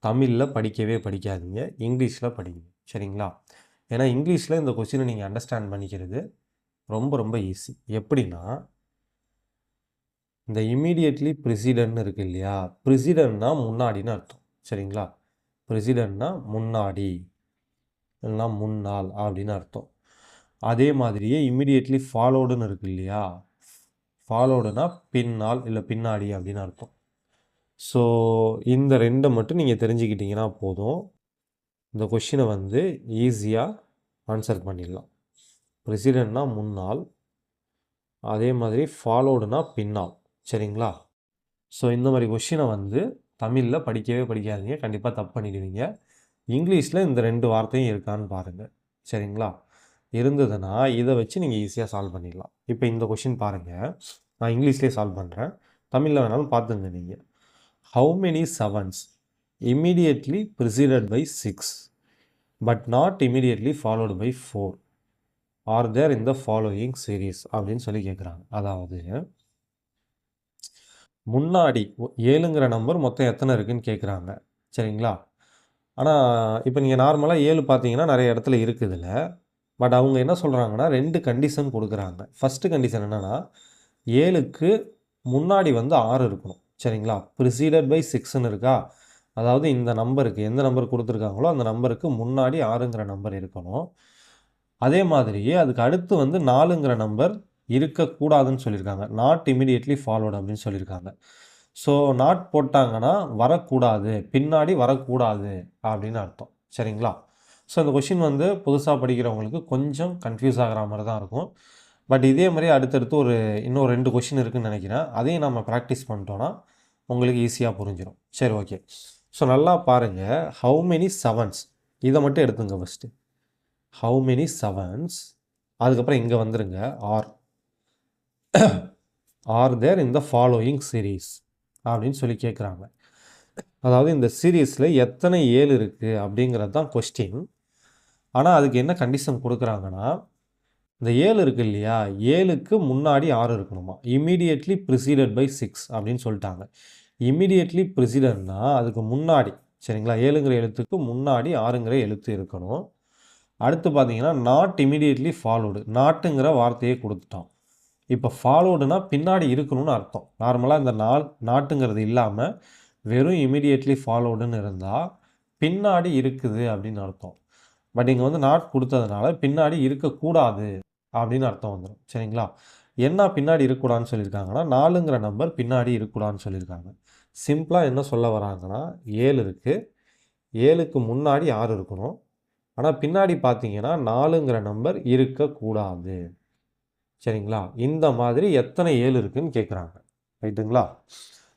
தமிழில் படிக்கவே படிக்காதீங்க, இங்கிலீஷில் படிங்க. சரிங்களா? ஏன்னா இங்கிலீஷில் இந்த கொஷினை நீங்கள் அண்டர்ஸ்டாண்ட் பண்ணிக்கிறது ரொம்ப ரொம்ப ஈஸி. எப்படின்னா, இந்த இம்மீடியட்லி ப்ரிசிடென்ட்னு இருக்குது இல்லையா, ப்ரிசிடென்ட்னா முன்னாடின்னு அர்த்தம். சரிங்களா? ப்ரிசிடென்ட்னா முன்னாடி, இல்லைனா முன்னாள் அப்படின்னு அர்த்தம். அதே மாதிரியே இம்மீடியட்லி ஃபாலோடுன்னு இருக்குது இல்லையா, ஃபாலோடுனா பின்னால் இல்லை பின்னாடி அப்படின்னு அர்த்தம். ஸோ இந்த ரெண்டை மட்டும் நீங்கள் தெரிஞ்சுக்கிட்டிங்கன்னா போதும், இந்த கொஷினை வந்து ஈஸியாக ஆன்சர் பண்ணிடலாம். ப்ரெசிடென்ட்னா முன்னாள், அதே மாதிரி ஃபாலோடுனா பின்னால். சரிங்களா? ஸோ இந்த மாதிரி கொஷினை வந்து தமிழில் படிக்கவே படிக்காதீங்க, கண்டிப்பாக தப்பு பண்ணிடுவீங்க. இங்கிலீஷில் இந்த 2 வார்த்தையும் இருக்கான்னு பாருங்கள். சரிங்களா? இருந்ததுன்னா இதை வச்சு நீங்கள் ஈஸியாக சால்வ் பண்ணிடலாம். இப்போ இந்த கொஷின் பாருங்கள், நான் இங்கிலீஷ்லேயே சால்வ் பண்ணுறேன், தமிழில் வேணாலும் பார்த்துங்க நீங்கள். How many 7s immediately preceded by 6 but not immediately followed by 4 are there in the following series அப்படின்னு சொல்லி கேட்குறாங்க. அதாவது முன்னாடி 7ங்கிற நம்பர் மொத்தம் எத்தனை இருக்குதுன்னு கேட்குறாங்க. சரிங்களா? ஆனால் இப்போ நீங்கள் நார்மலாக 7 பார்த்தீங்கன்னா நிறைய இடத்துல இருக்குதுல்ல. பட் அவங்க என்ன சொல்கிறாங்கன்னா 2 கண்டிஷன் கொடுக்குறாங்க. ஃபஸ்ட்டு கண்டிஷன் என்னென்னா, 7க்கு முன்னாடி வந்து 6 இருக்கணும். சரிங்களா? ப்ரிசீடட் பை 6ன்னு இருக்கா, அதாவது இந்த நம்பருக்கு எந்த நம்பர் கொடுத்துருக்காங்களோ அந்த நம்பருக்கு முன்னாடி 6ங்கிற நம்பர் இருக்கணும். அதே மாதிரியே அதுக்கு அடுத்து வந்து 4ங்கிற நம்பர் இருக்கக்கூடாதுன்னு சொல்லியிருக்காங்க. நாட் இமிடியேட்லி ஃபாலோட் அப்படின்னு சொல்லியிருக்காங்க. ஸோ நாட் போட்டாங்கன்னா வரக்கூடாது, பின்னாடி வரக்கூடாது அப்படின்னு அர்த்தம். சரிங்களா? ஸோ இந்த கொஷின் வந்து புதுசாக படிக்கிறவங்களுக்கு கொஞ்சம் கன்ஃபியூஸ் ஆகிற மாதிரி தான் இருக்கும். பட் இதே மாதிரி அடுத்தடுத்து இன்னும் 2 கொஷின் இருக்குன்னு நினைக்கிறேன். அதையும் நம்ம ப்ராக்டிஸ் பண்ணிட்டோன்னா உங்களுக்கு ஈஸியாக புரிஞ்சிடும். சரி, ஓகே. ஸோ நல்லா பாருங்கள். ஹவு மெனி செவன்ஸ் இதை மட்டும் எடுத்துங்க ஃபஸ்ட்டு. ஹவு மெனி செவன்ஸ், அதுக்கப்புறம் இங்கே வந்துருங்க are there in the following series அப்படின்னு சொல்லி கேட்குறாங்க. அதாவது இந்த சீரீஸில் எத்தனை 7 இருக்குது அப்படிங்கிறது தான் கொஸ்டின். ஆனால் அதுக்கு என்ன கண்டிஷன் கொடுக்குறாங்கன்னா, இந்த 7 இருக்குது இல்லையா, 7க்கு முன்னாடி 6 இருக்கணுமா. இமீடியட்லி ப்ரிசீடட் பை 6 அப்படின்னு சொல்லிட்டாங்க. இமீடியட்லி ப்ரிசீடட்னா அதுக்கு முன்னாடி, சரிங்களா, 7ங்கிற எழுத்துக்கு முன்னாடி 6ங்கிற எழுத்து இருக்கணும். அடுத்து பார்த்தீங்கன்னா நாட் இமீடியட்லி ஃபாலோடு, நாட்டுங்கிற வார்த்தையே கொடுத்துட்டோம். இப்போ ஃபாலோடுனா பின்னாடி இருக்கணும்னு அர்த்தம். நார்மலாக இந்த நாட்டுங்கிறது இல்லாமல் வெறும் இமீடியட்லி ஃபாலோடுன்னு இருந்தால் பின்னாடி இருக்குது அப்படின்னு அர்த்தம். பட் இங்கே வந்து நாட் கொடுத்ததுனால பின்னாடி இருக்கக்கூடாது அப்படின்னு அர்த்தம் வந்துடும். சரிங்களா? என்ன பின்னாடி இருக்கக்கூடாதுன்னு சொல்லியிருக்காங்கன்னா 4ங்கிற நம்பர் பின்னாடி இருக்கக்கூடாதுன்னு சொல்லியிருக்காங்க. சிம்பிளாக என்ன சொல்ல வராங்கன்னா 7 இருக்குது, 7க்கு முன்னாடி 6 இருக்கணும். ஆனால் பின்னாடி பார்த்தீங்கன்னா 4ங்கிற நம்பர் இருக்கக்கூடாது. சரிங்களா? இந்த மாதிரி எத்தனை 7 இருக்குதுன்னு கேட்குறாங்க. ரைட்டுங்களா?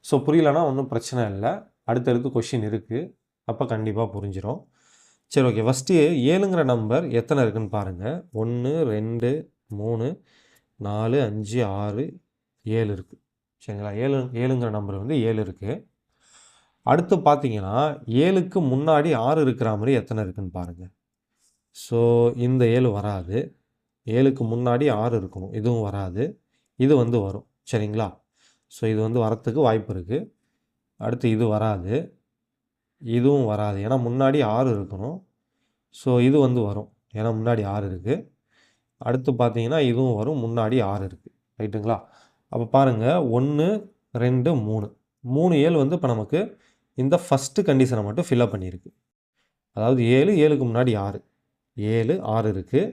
ஸோ புரியலன்னா ஒன்றும் பிரச்சனை இல்லை, அடுத்தடுத்து கொஷின் இருக்குது, அப்போ கண்டிப்பாக புரிஞ்சிடும். சரி, ஓகே. ஃபஸ்ட்டு 7ங்கிற நம்பர் எத்தனை இருக்குதுன்னு பாருங்கள். 1 2 3 4 5 6 7 இருக்குது. சரிங்களா? 7ங்கிற நம்பர் வந்து 7 இருக்குது. அடுத்து பார்த்தீங்கன்னா 7க்கு முன்னாடி 6 இருக்கிற மாதிரி எத்தனை இருக்குதுன்னு பாருங்கள். ஸோ இந்த 7 வராது. 7க்கு முன்னாடி 6 இருக்கணும், இதுவும் வராது. இது வந்து வரும். சரிங்களா? ஸோ இது வந்து வரத்துக்கு வாய்ப்பு இருக்குது. அடுத்து இது வராது, இதுவும் வராது, ஏன்னா முன்னாடி 6 இருக்கணும். ஸோ இது வந்து வரும், ஏன்னா முன்னாடி 6 இருக்குது. அடுத்து பார்த்தீங்கன்னா இதுவும் வரும், முன்னாடி 6 இருக்குது. ரைட்டுங்களா? அப்போ பாருங்கள் 1 2 3 7 வந்து இப்போ நமக்கு இந்த ஃபஸ்ட்டு கண்டிஷனை மட்டும் ஃபில்அப் பண்ணியிருக்கு. அதாவது 7க்கு முன்னாடி 6, 7 6 இருக்குது,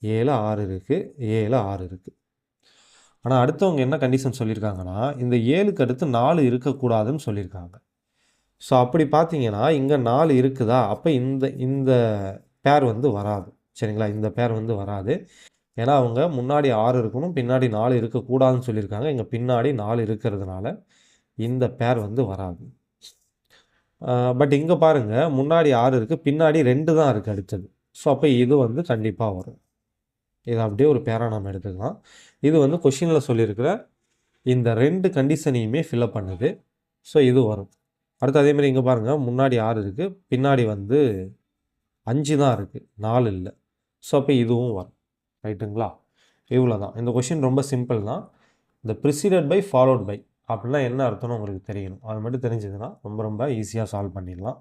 7 6 இருக்குது, 7 6 இருக்குது. ஆனால் அடுத்தவங்க என்ன கண்டிஷன் சொல்லியிருக்காங்கன்னா இந்த 7க்கு அடுத்து 4 இருக்கக்கூடாதுன்னு சொல்லியிருக்காங்க. ஸோ அப்படி பார்த்தீங்கன்னா இங்கே 4 இருக்குதா, அப்போ இந்த பேர் வந்து வராது. சரிங்களா? இந்த பேர் வந்து வராது. ஏன்னா அவங்க முன்னாடி 6 இருக்கணும், பின்னாடி 4 இருக்கக்கூடாதுன்னு சொல்லியிருக்காங்க. இங்கே பின்னாடி 4 இருக்கிறதுனால இந்த பேர் வந்து வராது. பட் இங்கே பாருங்கள், முன்னாடி 6 இருக்குது, பின்னாடி 2 தான் இருக்குது அடுத்தது. ஸோ அப்போ இது வந்து கண்டிப்பாக வரும். இதை அப்படியே ஒரு பேரா நம்ம எடுத்துக்கலாம். இது வந்து கொஷினில் சொல்லியிருக்கிற இந்த 2 கண்டிஷனையுமே ஃபில்அப் பண்ணுது. ஸோ இது வரும். அடுத்து அதேமாதிரி இங்கே பாருங்கள், முன்னாடி 6 இருக்குது, பின்னாடி வந்து 5 தான் இருக்குது, 4 இல்லை. ஸோ அப்போ இதுவும் வரும். ரைட்டுங்களா? இவ்வளோ தான். இந்த கொஷின் ரொம்ப சிம்பிள் தான். இந்த ப்ரிசீடட் பை ஃபாலோட் பை அப்படின்னா என்ன அர்த்தம்னு உங்களுக்கு தெரியணும். அது மட்டும் தெரிஞ்சதுன்னா ரொம்ப ரொம்ப ஈஸியாக சால்வ் பண்ணிடலாம்.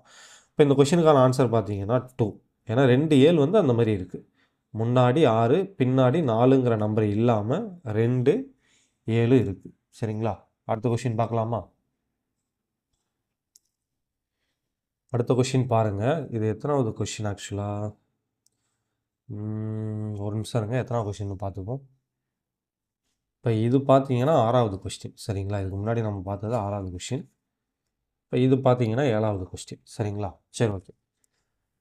இப்போ இந்த கொஷினுக்கான ஆன்சர் பார்த்தீங்கன்னா 2. ஏன்னா 2 7 வந்து அந்த மாதிரி இருக்குது. முன்னாடி 6, பின்னாடி 4ங்கிற நம்பர் இல்லாமல் 2 7 இருக்குது. சரிங்களா? அடுத்த கொஷின் பார்க்கலாமா? அடுத்த கொஷின் பாருங்கள். இது எத்தனாவது கொஷின் ஆக்சுவலாக? ஒரு நிமிஷம் இருங்க, எத்தனாவது கொஷின் பார்த்துப்போம். இப்போ இது பார்த்தீங்கன்னா 6வது கொஸ்டின். சரிங்களா? இதுக்கு முன்னாடி நம்ம பார்த்தது 6வது கொஷின். இப்போ இது பார்த்தீங்கன்னா 7வது கொஸ்டின். சரிங்களா? சரி, ஓகே.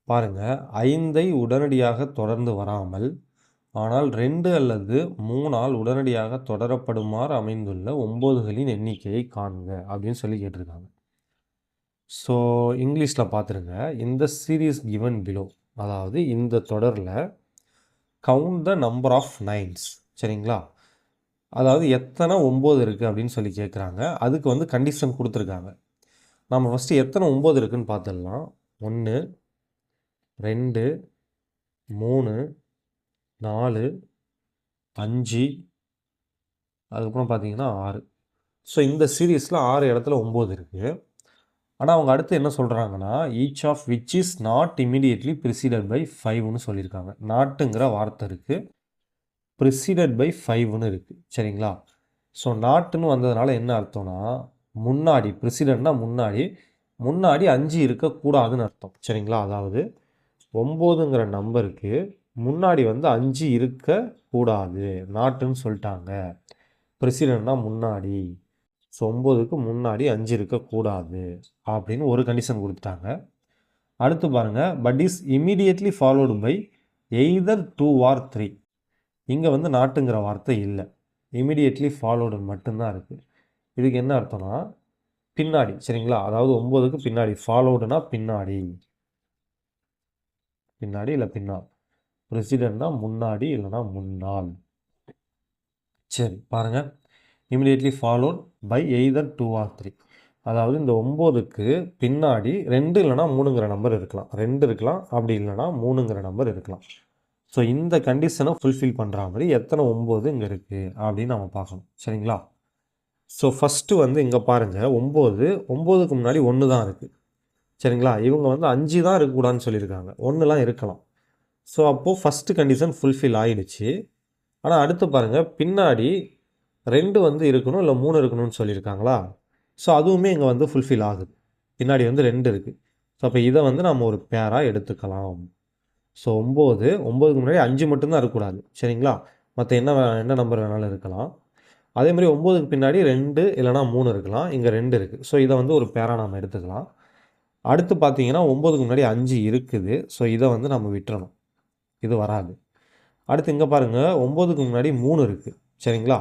பாருங்கள், 5ஐ உடனடியாக தொடர்ந்து வராமல் ஆனால் 2 அல்லது 3ஆல் உடனடியாக தொடரப்படுமாறு அமைந்துள்ள 9களின் எண்ணிக்கையை காண்க அப்படின்னு சொல்லி கேட்டிருக்காங்க. ஸோ இங்கிலீஷில் பார்த்துருங்க. இந்த சீரீஸ் கிவன் பிலோ, அதாவது இந்த தொடரில் count the number of nines. சரிங்களா? அதாவது எத்தனை 9 இருக்குது அப்படின்னு சொல்லி கேட்குறாங்க. அதுக்கு வந்து கண்டிஷன் கொடுத்துருக்காங்க. நம்ம ஃபஸ்ட்டு எத்தனை 9 இருக்குதுன்னு பார்த்துடலாம். 1 2 3 4 5, அதுக்கப்புறம் பார்த்தீங்கன்னா 6. ஸோ இந்த சீரீஸில் 6 இடத்துல 9 இருக்குது. ஆனால் அவங்க அடுத்து என்ன சொல்கிறாங்கன்னா each of which is not immediately preceded by 5ன்னு சொல்லியிருக்காங்க. நாட்டுங்கிற வார்த்தை இருக்குது, ப்ரிசீடட் பை 5ன்னு இருக்குது. சரிங்களா? ஸோ நாட்டுன்னு வந்ததுனால என்ன அர்த்தம்னா முன்னாடி, ப்ரிசிடென்ட்னா முன்னாடி, முன்னாடி 5 இருக்கக்கூடாதுன்னு அர்த்தம். சரிங்களா? அதாவது 9ங்கிற நம்பருக்கு முன்னாடி வந்து 5 இருக்கக்கூடாது. நாட்டுன்னு சொல்லிட்டாங்க. பிரசிடெண்ட்னா முன்னாடி. ஸோ 9க்கு முன்னாடி 5 இருக்கக்கூடாது அப்படின்னு ஒரு கண்டிஷன் கொடுத்துட்டாங்க. அடுத்து பாருங்க, but is immediately followed by either 2 or 3. இங்கே வந்து நாட்டுங்கிற வார்த்தை இல்லை, இமீடியட்லி ஃபாலோடுன்னு மட்டும்தான் இருக்குது. இதுக்கு என்ன அர்த்தம்னா பின்னாடி. சரிங்களா? அதாவது 9க்கு பின்னாடி. ஃபாலோடுனா பின்னாடி, பின்னாடி இல்லை பின்னால். பிரசிடெண்ட்னா முன்னாடி இல்லைனா முன்னால். சரி பாருங்க, immediately followed by either 2 or 3. அதாவது இந்த 9க்கு பின்னாடி 2 இல்லைனா 3ங்கிற நம்பர் இருக்கலாம். 2 இருக்கலாம், அப்படி இல்லைனா 3ங்கிற நம்பர் இருக்கலாம். ஸோ இந்த கண்டிஷனை ஃபுல்ஃபில் பண்ணுற மாதிரி எத்தனை 9 இங்கே இருக்குது அப்படின்னு நம்ம பார்க்கணும். சரிங்களா? ஸோ ஃபஸ்ட்டு வந்து இங்கே பாருங்கள், 9க்கு முன்னாடி 1 தான் இருக்குது. சரிங்களா? இவங்க வந்து 5 தான் இருக்கக்கூடாதுன்னு சொல்லியிருக்காங்க, 1லாம் இருக்கலாம். ஸோ அப்போது ஃபஸ்ட்டு கண்டிஷன் ஃபுல்ஃபில் ஆகிடுச்சு. ஆனால் அடுத்து பாருங்கள், பின்னாடி 2 வந்து இருக்கணும் இல்லை 3 இருக்கணும்னு சொல்லியிருக்காங்களா? ஸோ அதுவுமே இங்கே வந்து ஃபுல்ஃபில் ஆகுது. பின்னாடி வந்து 2 இருக்குது. ஸோ அப்போ இதை வந்து நம்ம ஒரு பேராக எடுத்துக்கலாம். ஸோ 9க்கு முன்னாடி 5 மட்டும்தான் இருக்கக்கூடாது. சரிங்களா? மற்ற என்ன நம்பர் வேணாலும் இருக்கலாம். அதே மாதிரி 9க்கு பின்னாடி 2 இல்லைனா 3 இருக்கலாம். இங்கே 2 இருக்குது. ஸோ இதை வந்து ஒரு பேராக நம்ம எடுத்துக்கலாம். அடுத்து பார்த்தீங்கன்னா 9க்கு முன்னாடி 5 இருக்குது. ஸோ இதை வந்து நம்ம விட்டுறணும், இது வராது. அடுத்து இங்கே பாருங்கள், 9க்கு முன்னாடி 3 இருக்குது. சரிங்களா?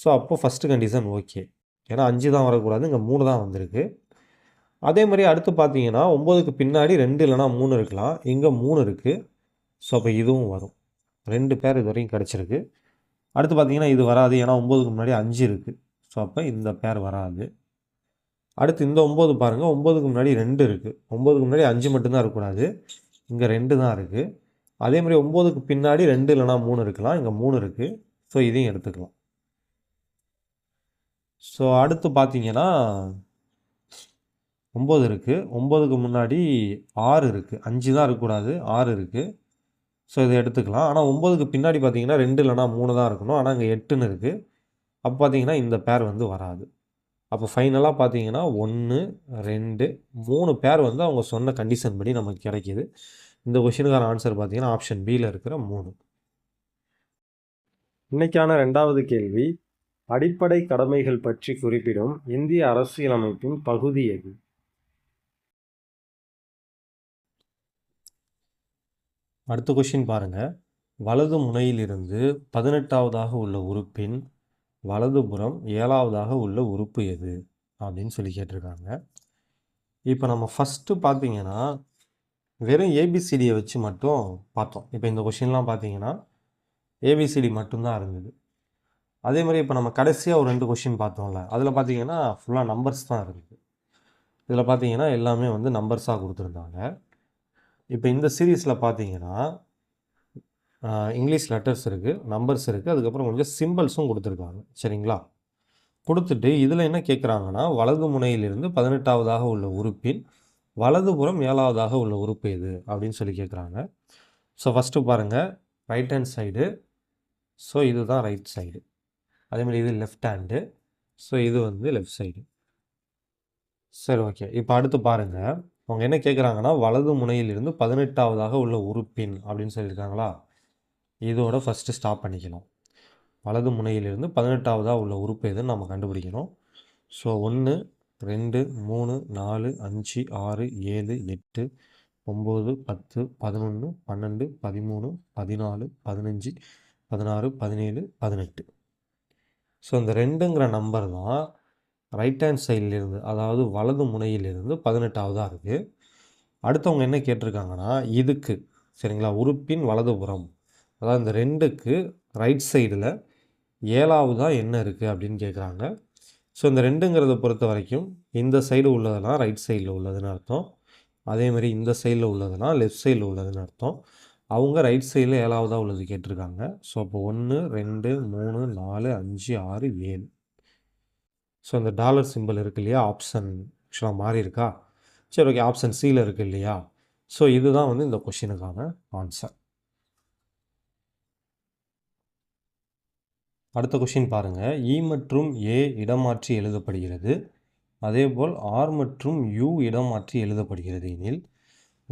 ஸோ அப்போ ஃபஸ்ட்டு கண்டிஷன் ஓகே, ஏன்னா 5 தான் வரக்கூடாது, இங்கே 3 தான் வந்திருக்கு. அதே மாதிரி அடுத்து பார்த்தீங்கன்னா 9க்கு பின்னாடி 2 இல்லைனா 3 இருக்கலாம். இங்கே 3 இருக்குது. ஸோ அப்போ இதுவும் வரும். 2 பேர் இது வரைக்கும் கிடச்சிருக்கு. அடுத்து பார்த்தீங்கன்னா இது வராது, ஏன்னா 9க்கு முன்னாடி 5 இருக்குது. ஸோ அப்போ இந்த பேர் வராது. அடுத்து இந்த 9 பாருங்கள், 9க்கு முன்னாடி 2 இருக்குது. 9க்கு முன்னாடி 5 மட்டும்தான் இருக்கக்கூடாது, இங்கே 2 தான் இருக்குது. அதே மாதிரி 9க்கு பின்னாடி 2 இல்லைனா 3 இருக்கலாம், இங்கே 3 இருக்குது. ஸோ இதையும் எடுத்துக்கலாம். ஸோ அடுத்து பார்த்தீங்கன்னா 9 இருக்குது. 9க்கு முன்னாடி 6 இருக்குது. 5 தான் இருக்கக்கூடாது, 6 இருக்குது. ஸோ இதை எடுத்துக்கலாம். ஆனால் 9க்கு பின்னாடி பார்த்தீங்கன்னா 2 இல்லைனா 3 தான் இருக்கணும், ஆனால் இங்கே 8ன்னு இருக்குது. அப்போ பார்த்தீங்கன்னா இந்த பேர் வந்து வராது. அப்போ ஃபைனலாக பார்த்தீங்கன்னா 1, 2, 3 பேர் வந்து அவங்க சொன்ன கண்டிஷன் படி நமக்கு கிடைக்கிது. இந்த கொஷினுக்கான ஆன்சர் பார்த்தீங்கன்னா ஆப்ஷன் பியில் இருக்கிற 3. இன்னைக்கான 2வது கேள்வி, அடிப்படை கடமைகள் பற்றி குறிப்பிடும் இந்திய அரசியலமைப்பின் பகுதி எது? அடுத்த கொஷின் பாருங்கள், வலது முனையிலிருந்து 18வதாக உள்ள உறுப்பின் வலதுபுறம் 7வதாக உள்ள உறுப்பு எது அப்படின்னு சொல்லி கேட்டிருக்காங்க. இப்போ நம்ம ஃபஸ்ட்டு பார்த்தீங்கன்னா வெறும் ஏபிசிடியை வச்சு மட்டும் பார்த்தோம். இப்போ இந்த கொஷின்லாம் பார்த்தீங்கன்னா ஏபிசிடி மட்டும்தான் இருந்தது. அதே மாதிரி இப்போ நம்ம கடைசியாக ஒரு 2 கொஷின் பார்த்தோம்ல, அதில் பார்த்தீங்கன்னா ஃபுல்லாக நம்பர்ஸ் தான் இருக்குது. இதில் பார்த்தீங்கன்னா எல்லாமே வந்து நம்பர்ஸாக கொடுத்துருந்தாங்க. இப்போ இந்த சீரீஸில் பார்த்தீங்கன்னா இங்கிலீஷ் லெட்டர்ஸ் இருக்குது, நம்பர்ஸ் இருக்குது, அதுக்கப்புறம் கொஞ்சம் சிம்பிள்ஸும் கொடுத்துருக்காங்க. சரிங்களா? கொடுத்துட்டு இதில் என்ன கேட்குறாங்கன்னா, வலது முனையிலிருந்து 18வதாக உள்ள உறுப்பின் வலதுபுறம் 7வதாக உள்ள உறுப்பு எது அப்படின்னு சொல்லி கேட்குறாங்க. ஸோ ஃபஸ்ட்டு பாருங்கள், ரைட் ஹேண்ட் சைடு. ஸோ இதுதான் ரைட் சைடு. அதேமாதிரி இது லெஃப்ட் ஹேண்டு. ஸோ இது வந்து லெஃப்ட் சைடு. சரி ஓகே. இப்போ அடுத்து பாருங்கள், அவங்க என்ன கேட்குறாங்கன்னா, வலது முனையிலிருந்து 18வதாக உள்ள உறுப்பின் அப்படின்னு சொல்லியிருக்காங்களா? இதோட ஃபஸ்ட்டு ஸ்டாப் பண்ணிக்கணும். வலது முனையிலிருந்து 18வதாக உள்ள உறுப்பு எதுன்னு நம்ம கண்டுபிடிக்கணும். ஸோ 1, 2, 3, 4, 5, 6, 7, 8, 9, 10, 11, 12, 13, 14, 15, 16, 17, 18. ஸோ இந்த 2ங்கிற நம்பர் தான் ரைட் ஹேண்ட் சைட்லேருந்து, அதாவது வலது முனையிலிருந்து 18வதாக இருக்குது. அடுத்தவங்க என்ன கேட்டிருக்காங்கன்னா, இதுக்கு சரிங்களா, உறுப்பின் வலதுபுறம், அதாவது இந்த 2க்கு ரைட் சைடில் 7வதாக என்ன இருக்குது அப்படின்னு கேட்குறாங்க. ஸோ இந்த 2ங்கிறத பொறுத்த வரைக்கும் இந்த சைடு உள்ளதுனா ரைட் சைடில் உள்ளதுன்னு அர்த்தம், அதேமாதிரி இந்த சைடில் உள்ளதுனா லெஃப்ட் சைடில் உள்ளதுன்னு அர்த்தம். அவங்க ரைட் சைடில் 7வதாக உள்ளது கேட்டிருக்காங்க. ஸோ அப்போ 1, 2, 3, 4, 5, 6, 7. ஸோ இந்த டாலர் சிம்பிள் இருக்குது இல்லையா, ஆப்ஷன் ஆக்சுவலாக மாறி இருக்கா? சரி ஓகே, ஆப்ஷன் சியில் இருக்குது இல்லையா? ஸோ இதுதான் வந்து இந்த கொஷினுக்கான ஆன்சர். அடுத்த கொஷின் பாருங்கள், இ மற்றும் ஏ இடமாற்றி எழுதப்படுகிறது, அதேபோல் ஆர் மற்றும் யூ இடம் மாற்றி எழுதப்படுகிறது எனில்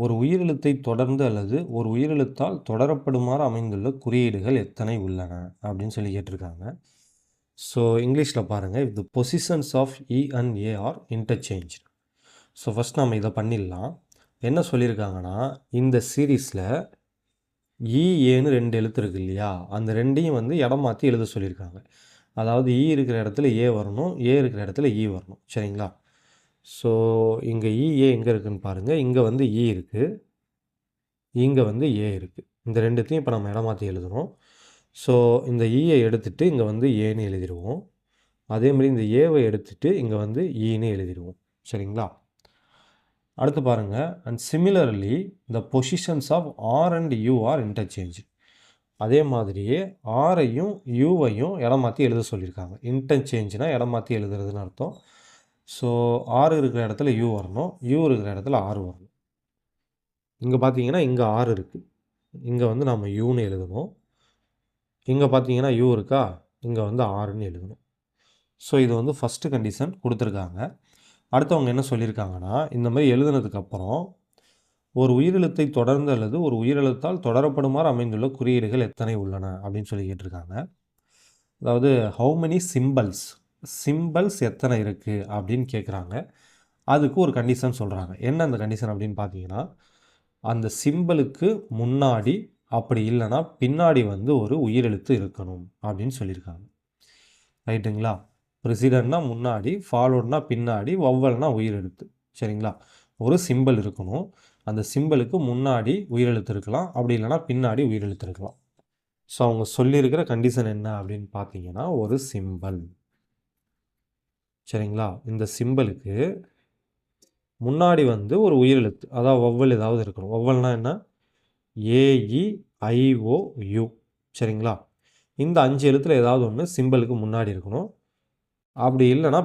ஒரு உயிரெழுத்தை தொடர்ந்து அல்லது ஒரு உயிரெழுத்தால் தொடரப்படுமாறு அமைந்துள்ள குறியீடுகள் எத்தனை உள்ளன அப்படின்னு சொல்லி கேட்டிருக்காங்க. ஸோ இங்கிலீஷில் பாருங்கள், if the positions of E and A are interchanged. So first நம்ம இதை பண்ணிடலாம். என்ன சொல்லியிருக்காங்கன்னா, இந்த சீரீஸில் ஏன்னு 2 எழுத்து இருக்கு இல்லையா, அந்த ரெண்டையும் வந்து இடம் மாற்றி எழுத சொல்லியிருக்காங்க. அதாவது இ இருக்கிற இடத்துல ஏ வரணும், ஏ இருக்கிற இடத்துல இ வரணும். சரிங்களா? ஸோ இங்கே ஏ எங்கே இருக்குதுன்னு பாருங்கள். இங்கே வந்து இ இருக்குது, இங்கே வந்து ஏ இருக்குது. இந்த ரெண்டுத்தையும் இப்போ நம்ம இடம் மாற்றி எழுதுகிறோம். ஸோ இந்த ஈயை எடுத்துகிட்டு இங்கே வந்து ஏன்னு எழுதிடுவோம். அதேமாதிரி இந்த ஏவை எடுத்துகிட்டு இங்கே வந்து ஈன்னு எழுதிடுவோம். சரிங்களா? அடுத்து பாருங்கள், and similarly the positions of R and U are interchange. அதே மாதிரியே ஆரையும் யூவையும் இடம் மாற்றி எழுத சொல்லியிருக்காங்க. இன்டர்சேஞ்சுனால் இடம் மாற்றி எழுதுறதுன்னு அர்த்தம். ஸோ ஆர் இருக்கிற இடத்துல யூ வரணும், யூ இருக்கிற இடத்துல ஆர் வரணும். இங்கே பார்த்தீங்கன்னா இங்கே ஆர் இருக்குது, இங்கே வந்து நம்ம யூன்னு எழுதணும். இங்கே பார்த்தீங்கன்னா யூ இருக்கா, இங்கே வந்து ஆறுன்னு எழுதணும். ஸோ இது வந்து ஃபஸ்ட்டு கண்டிஷன் கொடுத்துருக்காங்க. அடுத்தவங்க என்ன சொல்லியிருக்காங்கன்னா, இந்த மாதிரி எழுதுனதுக்கப்புறம் ஒரு உயிரெழுத்தை தொடர்ந்து அல்லது ஒரு உயிரெழுத்தால் தொடரப்படுமாறு அமைந்துள்ள குறியீடுகள் எத்தனை உள்ளன அப்படின்னு சொல்லி கேட்டிருக்காங்க. அதாவது ஹவு மெனி சிம்பிள்ஸ் எத்தனை இருக்குது அப்படின்னு கேட்குறாங்க. அதுக்கு ஒரு கண்டிஷன் சொல்கிறாங்க. என்ன அந்த கண்டிஷன் அப்படின்னு பார்த்தீங்கன்னா, அந்த சிம்பிளுக்கு முன்னாடி அப்படி இல்லைன்னா பின்னாடி வந்து ஒரு உயிரெழுத்து இருக்கணும் அப்படின்னு சொல்லியிருக்காங்க. ரைட்டுங்களா? ப்ரெசிடெண்ட்னா முன்னாடி, ஃபாலோட்னா பின்னாடி, வவ்வல்னா உயிரெழுத்து. சரிங்களா? ஒரு சிம்பிள் இருக்கணும், அந்த சிம்பிளுக்கு முன்னாடி உயிரெழுத்து இருக்கலாம், அப்படி இல்லைனா பின்னாடி உயிரெழுத்து இருக்கலாம். ஸோ அவங்க சொல்லியிருக்கிற கண்டிஷன் என்ன அப்படின்னு பார்த்தீங்கன்னா, ஒரு சிம்பிள். சரிங்களா? இந்த சிம்பிளுக்கு முன்னாடி வந்து ஒரு உயிரெழுத்து, அதாவது வவ்வல் ஏதாவது இருக்கணும். வவ்வல்னா என்ன? AEIOU. சரிங்களா? இந்த 5 எழுத்தில் ஏதாவது ஒன்று சிம்பிளுக்கு முன்னாடி இருக்கணும். அப்படி இல்லைனா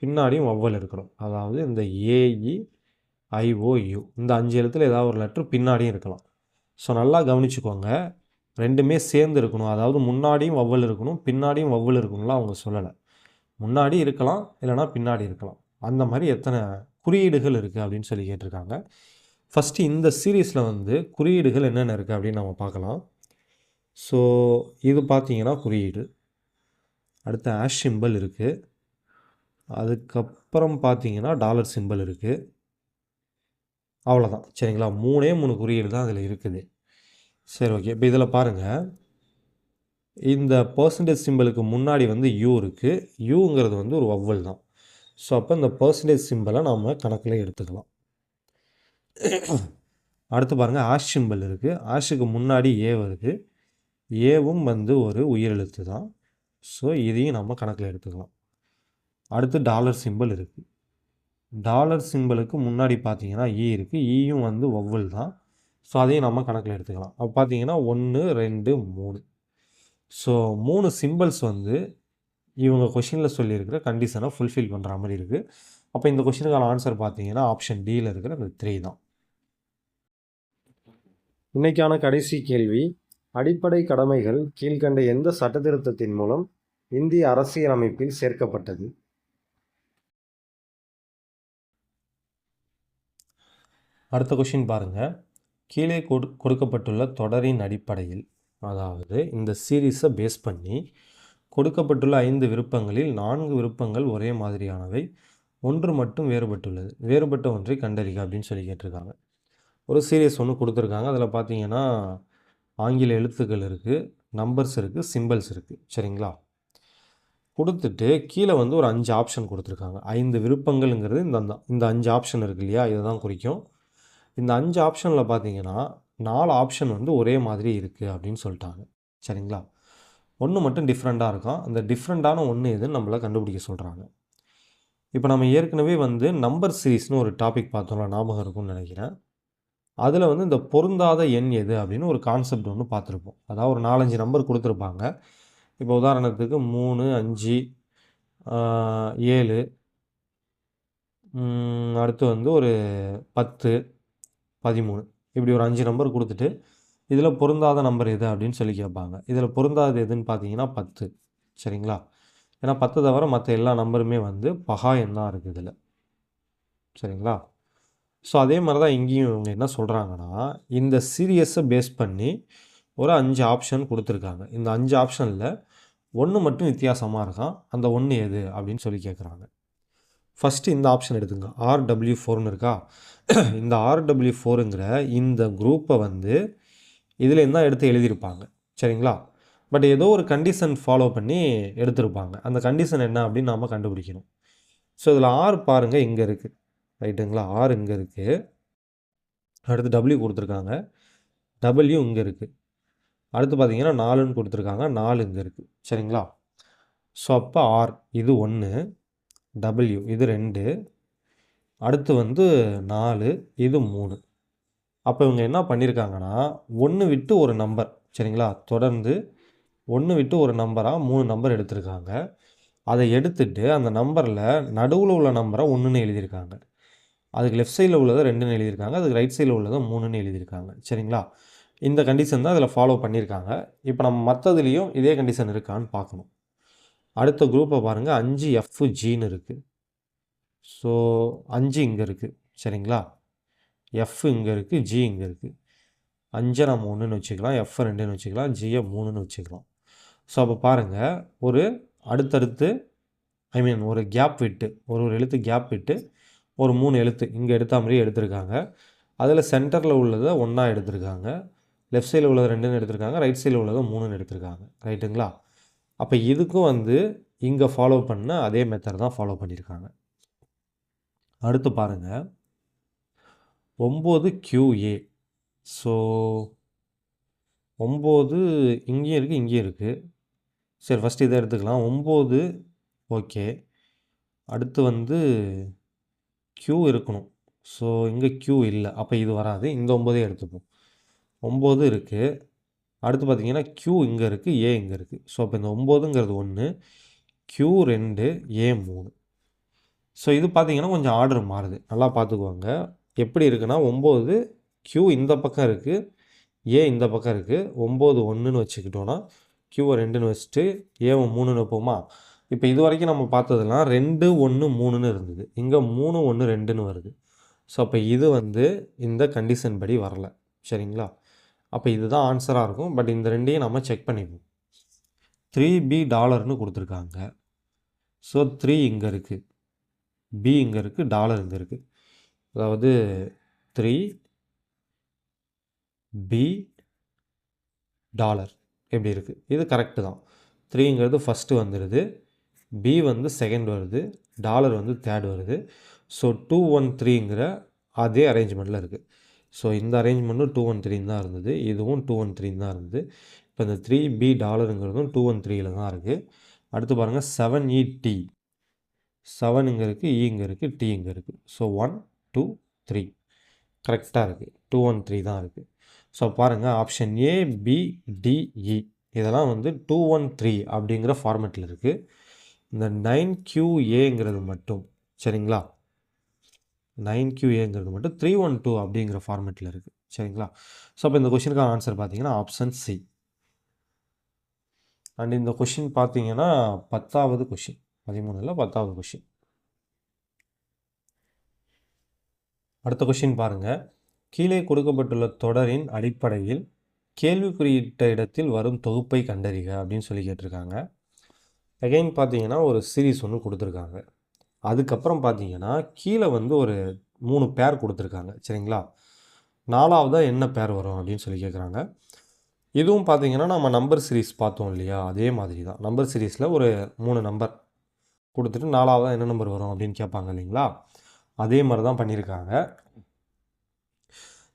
பின்னாடியும் வவ்வல் இருக்கணும். அதாவது இந்த AEIOU இந்த 5 எழுத்தில் ஏதாவது ஒரு லெட்ரு பின்னாடியும் இருக்கலாம். ஸோ நல்லா கவனிச்சுக்கோங்க, ரெண்டுமே சேர்ந்து இருக்கணும். அதாவது முன்னாடியும் வவ்வல் இருக்கணும், பின்னாடியும் வவ்வல் இருக்கணும்லாம் அவங்க சொல்லலை. முன்னாடி இருக்கலாம், இல்லைனா பின்னாடி இருக்கலாம். அந்த மாதிரி எத்தனை குறியீடுகள் இருக்குது அப்படின்னு சொல்லி கேட்டிருக்காங்க. ஃபஸ்ட்டு இந்த சீரீஸில் வந்து குறியீடுகள் என்னென்ன இருக்குது அப்படின்னு நம்ம பார்க்கலாம். ஸோ இது பார்த்தீங்கன்னா குறியீடு. அடுத்து ஆஷ் சிம்பிள் இருக்குது. அதுக்கப்புறம் பார்த்தீங்கன்னா டாலர் சிம்பிள் இருக்குது. அவ்வளோதான். சரிங்களா? 3 குறியீடு தான் அதில் இருக்குது. சரி, ஓகே. இப்போ இதில் பாருங்கள், இந்த பர்சன்டேஜ் சிம்பிளுக்கு முன்னாடி வந்து யூ இருக்குது. யூங்கிறது வந்து ஒரு வவ்வல் தான். ஸோ அப்போ இந்த பர்சன்டேஜ் சிம்பிளை நாம் கணக்கில் எடுத்துக்கலாம். அடுத்து பாருங்கள், ஆஷ் சிம்பிள் இருக்குது. ஆஷுக்கு முன்னாடி ஏ வருது. ஏவும் வந்து ஒரு உயிரெழுத்து தான். ஸோ இதையும் நம்ம கணக்கில் எடுத்துக்கலாம். அடுத்து டாலர் சிம்பிள் இருக்குது. டாலர் சிம்பிளுக்கு முன்னாடி பார்த்தீங்கன்னா இ இருக்குது. ஈயும் வந்து வவ்வல் தான். ஸோ அதையும் நம்ம கணக்கில் எடுத்துக்கலாம். அப்போ பார்த்தீங்கன்னா 1, 2, 3. ஸோ 3 சிம்பிள்ஸ் வந்து இவங்க கொஷினில் சொல்லியிருக்கிற கண்டிஷனை ஃபுல்ஃபில் பண்ணுற மாதிரி இருக்குது. அப்போ இந்த கொஷினுக்கான ஆன்சர் பார்த்தீங்கன்னா ஆப்ஷன் டியில் இருக்கிற அந்த 3 தான். இன்னைக்கான கடைசி கேள்வி, அடிப்படை கடமைகள் கீழ்கண்ட எந்த சட்டத்திருத்தத்தின் மூலம் இந்திய அரசியலமைப்பில் சேர்க்கப்பட்டது? அடுத்த கொஷின் பாருங்கள், கீழே கொடுக்கப்பட்டுள்ள தொடரின் அடிப்படையில், அதாவது இந்த சீரீஸை பேஸ் பண்ணி கொடுக்கப்பட்டுள்ள 5 விருப்பங்களில் 4 விருப்பங்கள் ஒரே மாதிரியானவை, 1 மட்டும் வேறுபட்டுள்ளது. வேறுபட்ட ஒன்றை கண்டறிக அப்படின்னு சொல்லி கேட்டிருக்காங்க. ஒரு சீரீஸ் ஒன்று கொடுத்துருக்காங்க. அதில் பார்த்தீங்கன்னா ஆங்கில எழுத்துக்கள் இருக்குது, நம்பர்ஸ் இருக்குது, சிம்பிள்ஸ் இருக்குது. சரிங்களா? கொடுத்துட்டு கீழே வந்து ஒரு 5 ஆப்ஷன் கொடுத்துருக்காங்க. 5 விருப்பங்கள்ங்கிறது இந்த 5 ஆப்ஷன் இருக்குது இல்லையா, இதை தான் குறிக்கும். இந்த 5 ஆப்ஷனில் பார்த்தீங்கன்னா 4 ஆப்ஷன் வந்து ஒரே மாதிரி இருக்குது அப்படின்னு சொல்லிட்டாங்க. சரிங்களா? ஒன்று மட்டும் டிஃப்ரெண்ட்டாக இருக்கும். அந்த டிஃப்ரெண்ட்டான ஒன்று எதுன்னு நம்மளை கண்டுபிடிக்க சொல்கிறாங்க. இப்போ நம்ம ஏற்கனவே வந்து நம்பர் சீரீஸ்னு ஒரு டாபிக் பார்த்தோம்ல, ஞாபகம் இருக்கும்னு நினைக்கிறேன். அதில் வந்து இந்த பொருந்தாத எண் எது அப்படின்னு ஒரு கான்செப்ட் ஒன்று பார்த்துருப்போம். அதாவது ஒரு 4-5 நம்பர் கொடுத்துருப்பாங்க. இப்போ உதாரணத்துக்கு 3, 5, 7, அடுத்து வந்து ஒரு 10, 13, இப்படி ஒரு 5 நம்பர் கொடுத்துட்டு இதில் பொருந்தாத நம்பர் எது அப்படின்னு சொல்லி கேட்பாங்க. இதில் பொருந்தாதது எதுன்னு பார்த்தீங்கன்னா 10. சரிங்களா? ஏன்னா 10 தவிர மற்ற எல்லா நம்பருமே வந்து பகா எண் தான் இருக்குது இதில். சரிங்களா? ஸோ அதே மாதிரி தான் இங்கேயும் இவங்க என்ன சொல்கிறாங்கன்னா, இந்த சீரியஸை பேஸ் பண்ணி ஒரு 5 ஆப்ஷன் கொடுத்துருக்காங்க. இந்த 5 ஆப்ஷனில் 1 மட்டும் வித்தியாசமாக இருக்கான். அந்த 1 எது அப்படின்னு சொல்லி கேட்குறாங்க. ஃபஸ்ட்டு இந்த ஆப்ஷன் எடுத்துங்க. RW4ன்னு இருக்கா? இந்த RW4ங்கிற இந்த குரூப்பை வந்து இதில் என்ன எடுத்து எழுதியிருப்பாங்க. சரிங்களா? பட் ஏதோ ஒரு கண்டிஷன் ஃபாலோ பண்ணி எடுத்திருப்பாங்க. அந்த கண்டிஷன் என்ன அப்படின்னு நாம் கண்டுபிடிக்கணும். ஸோ இதில் R பாருங்கள் இங்கே இருக்குது. ரைட்டுங்களா? R இங்கே இருக்குது. அடுத்து W கொடுத்துருக்காங்க. W இங்கே இருக்குது. அடுத்து பார்த்தீங்கன்னா 4ன்னு கொடுத்துருக்காங்க. 4 இங்கே இருக்குது. சரிங்களா? ஸோ அப்போ R இது 1, W இது 2, அடுத்து வந்து 4, இது 3. அப்போ இவங்க என்ன பண்ணியிருக்காங்கன்னா 1 விட்டு ஒரு நம்பர். சரிங்களா? தொடர்ந்து 1 விட்டு ஒரு நம்பராக 3 நம்பர் எடுத்திருக்காங்க. அதை எடுத்துட்டு அந்த நம்பரில் நடுவில் உள்ள நம்பரை 1ன்னு எழுதியிருக்காங்க. அதுக்கு லெஃப்ட் சைடில் உள்ளதை 2ன்னு எழுதியிருக்காங்க. அதுக்கு ரைட் சைடில் உள்ளதை 3ன்னு எழுதியிருக்காங்க. சரிங்களா? இந்த கண்டிஷன் தான் இதில் ஃபாலோ பண்ணியிருக்காங்க. இப்போ நம்ம மற்றதுலேயும் இதே கண்டிஷன் இருக்கான்னு பார்க்கணும். அடுத்த குரூப்பை பாருங்கள். 5FGன்னு இருக்குது. ஸோ 5 இங்கே இருக்குது. சரிங்களா? F இங்கே இருக்குது, G இங்கே இருக்குது. 5 நம்ம 1ன்னு வச்சுக்கலாம், F 2ன்னு வச்சுக்கலாம், G 3ன்னு வச்சுக்கலாம். ஸோ அப்போ பாருங்கள், ஒரு அடுத்தடுத்து ஒரு கேப் விட்டு ஒரு எழுத்து கேப் விட்டு ஒரு 3 எழுத்து இங்கே எடுத்த மாதிரியே எடுத்திருக்காங்க. அதில் சென்டரில் உள்ளதை 1ஆ எடுத்திருக்காங்க, லெஃப்ட் சைடில் உள்ளதை 2ன்னு எடுத்திருக்காங்க, ரைட் சைடில் உள்ளதை 3ன்னு எடுத்திருக்காங்க. ரைட்டுங்களா? அப்போ இதுக்கும் வந்து இங்கே ஃபாலோ பண்ண அதே மெத்தட் தான் ஃபாலோ பண்ணியிருக்காங்க. அடுத்து பாருங்கள் 9QA. ஸோ 9 இங்கேயும் இருக்குது, இங்கேயும் இருக்குது. சரி, ஃபஸ்ட்டு இதை எடுத்துக்கலாம். 9 ஓகே. அடுத்து வந்து Q இருக்கணும். ஸோ இங்கே Q இல்லை, அப்போ இது வராது. இந்த 9 எடுத்துப்போம். 9 இருக்குது. அடுத்து பார்த்தீங்கன்னா Q இங்கே இருக்குது, A இங்கே இருக்குது. ஸோ அப்போ இந்த 9ங்கிறது 1, Q 2, A 3. ஸோ இது பார்த்தீங்கன்னா கொஞ்சம் ஆர்டர் மாறுது. நல்லா பார்த்துக்குவாங்க. எப்படி இருக்குன்னா 9 Q இந்த பக்கம் இருக்குது, A இந்த பக்கம் இருக்குது. 9 1ன்னு வச்சுக்கிட்டோன்னா Q 2ன்னு வச்சுட்டு A 3ன்னு வைப்போமா? இப்போ இது வரைக்கும் நம்ம பார்த்ததெல்லாம் 2 1 3ன்னு இருந்தது. இங்கே 3 1 2ன்னு வருது. ஸோ அப்போ இது வந்து இந்த கண்டிஷன் படி வரல. சரிங்களா? அப்போ இதுதான் ஆன்சராக இருக்கும். பட் இந்த ரெண்டையும் நம்ம செக் பண்ணிப்போம். $3 கொடுத்துருக்காங்க. ஸோ 3 இங்கே இருக்குது, B இங்கே இருக்குது, டாலர் இங்கே இருக்குது. அதாவது 3B டாலர் எப்படி இருக்குது? இது கரெக்டு தான். 3ங்கிறது ஃபஸ்ட்டு வந்துடுது, B வந்து செகண்ட் வருது, டாலர் வந்து தேர்ட் வருது. ஸோ 213ங்கிற அதே அரேஞ்ச்மெண்ட்டில் இருக்குது. ஸோ இந்த அரேஞ்ச்மெண்ட்டும் 213 தான் இருந்தது, இதுவும் 213 தான் இருந்தது. இப்போ இந்த 3B டாலருங்கிறதும் 213ல் தான் இருக்குது. அடுத்து பாருங்கள் 7ET. 7 இங்கே இருக்குது, E இங்கே இருக்குது, T இங்கே இருக்குது. ஸோ 1 2 3 கரெக்டாக இருக்குது. 213 தான் இருக்குது. ஸோ பாருங்கள் option A B D E இதெல்லாம் வந்து 213 அப்படிங்கிற ஃபார்மேட்டில் இருக்குது. இந்த 9QAங்கிறது மட்டும், சரிங்களா, 9QAங்கிறது மட்டும் 312 அப்படிங்கிற ஃபார்மேட்டில் இருக்குது. சரிங்களா? ஸோ அப்போ இந்த கொஷினுக்கான ஆன்சர் பார்த்தீங்கன்னா ஆப்ஷன் C. அண்ட் இந்த கொஷின் பார்த்தீங்கன்னா 10வது கொஷின், 13ல் 10வது கொஷின். அடுத்த கொஷின் பாருங்கள். கீழே கொடுக்கப்பட்டுள்ள தொடரின் அடிப்படையில் கேள்விக்குறியிட்ட இடத்தில் வரும் தொகுப்பை கண்டறிக அப்படின்னு சொல்லி கேட்டிருக்காங்க. அகைன் பார்த்தீங்கன்னா ஒரு சீரீஸ் ஒன்று கொடுத்துருக்காங்க. அதுக்கப்புறம் பார்த்தீங்கன்னா கீழே வந்து ஒரு 3 பேர் கொடுத்துருக்காங்க. சரிங்களா? 4வதாக என்ன பேர் வரும் அப்படின்னு சொல்லி கேட்குறாங்க. இதுவும் பார்த்தீங்கன்னா நம்ம நம்பர் சீரீஸ் பார்த்தோம் இல்லையா, அதே மாதிரி தான். நம்பர் சீரீஸில் ஒரு 3 நம்பர் கொடுத்துட்டு 4வதாக என்ன நம்பர் வரும் அப்படின்னு கேட்பாங்க இல்லைங்களா, அதே மாதிரி தான் பண்ணியிருக்காங்க.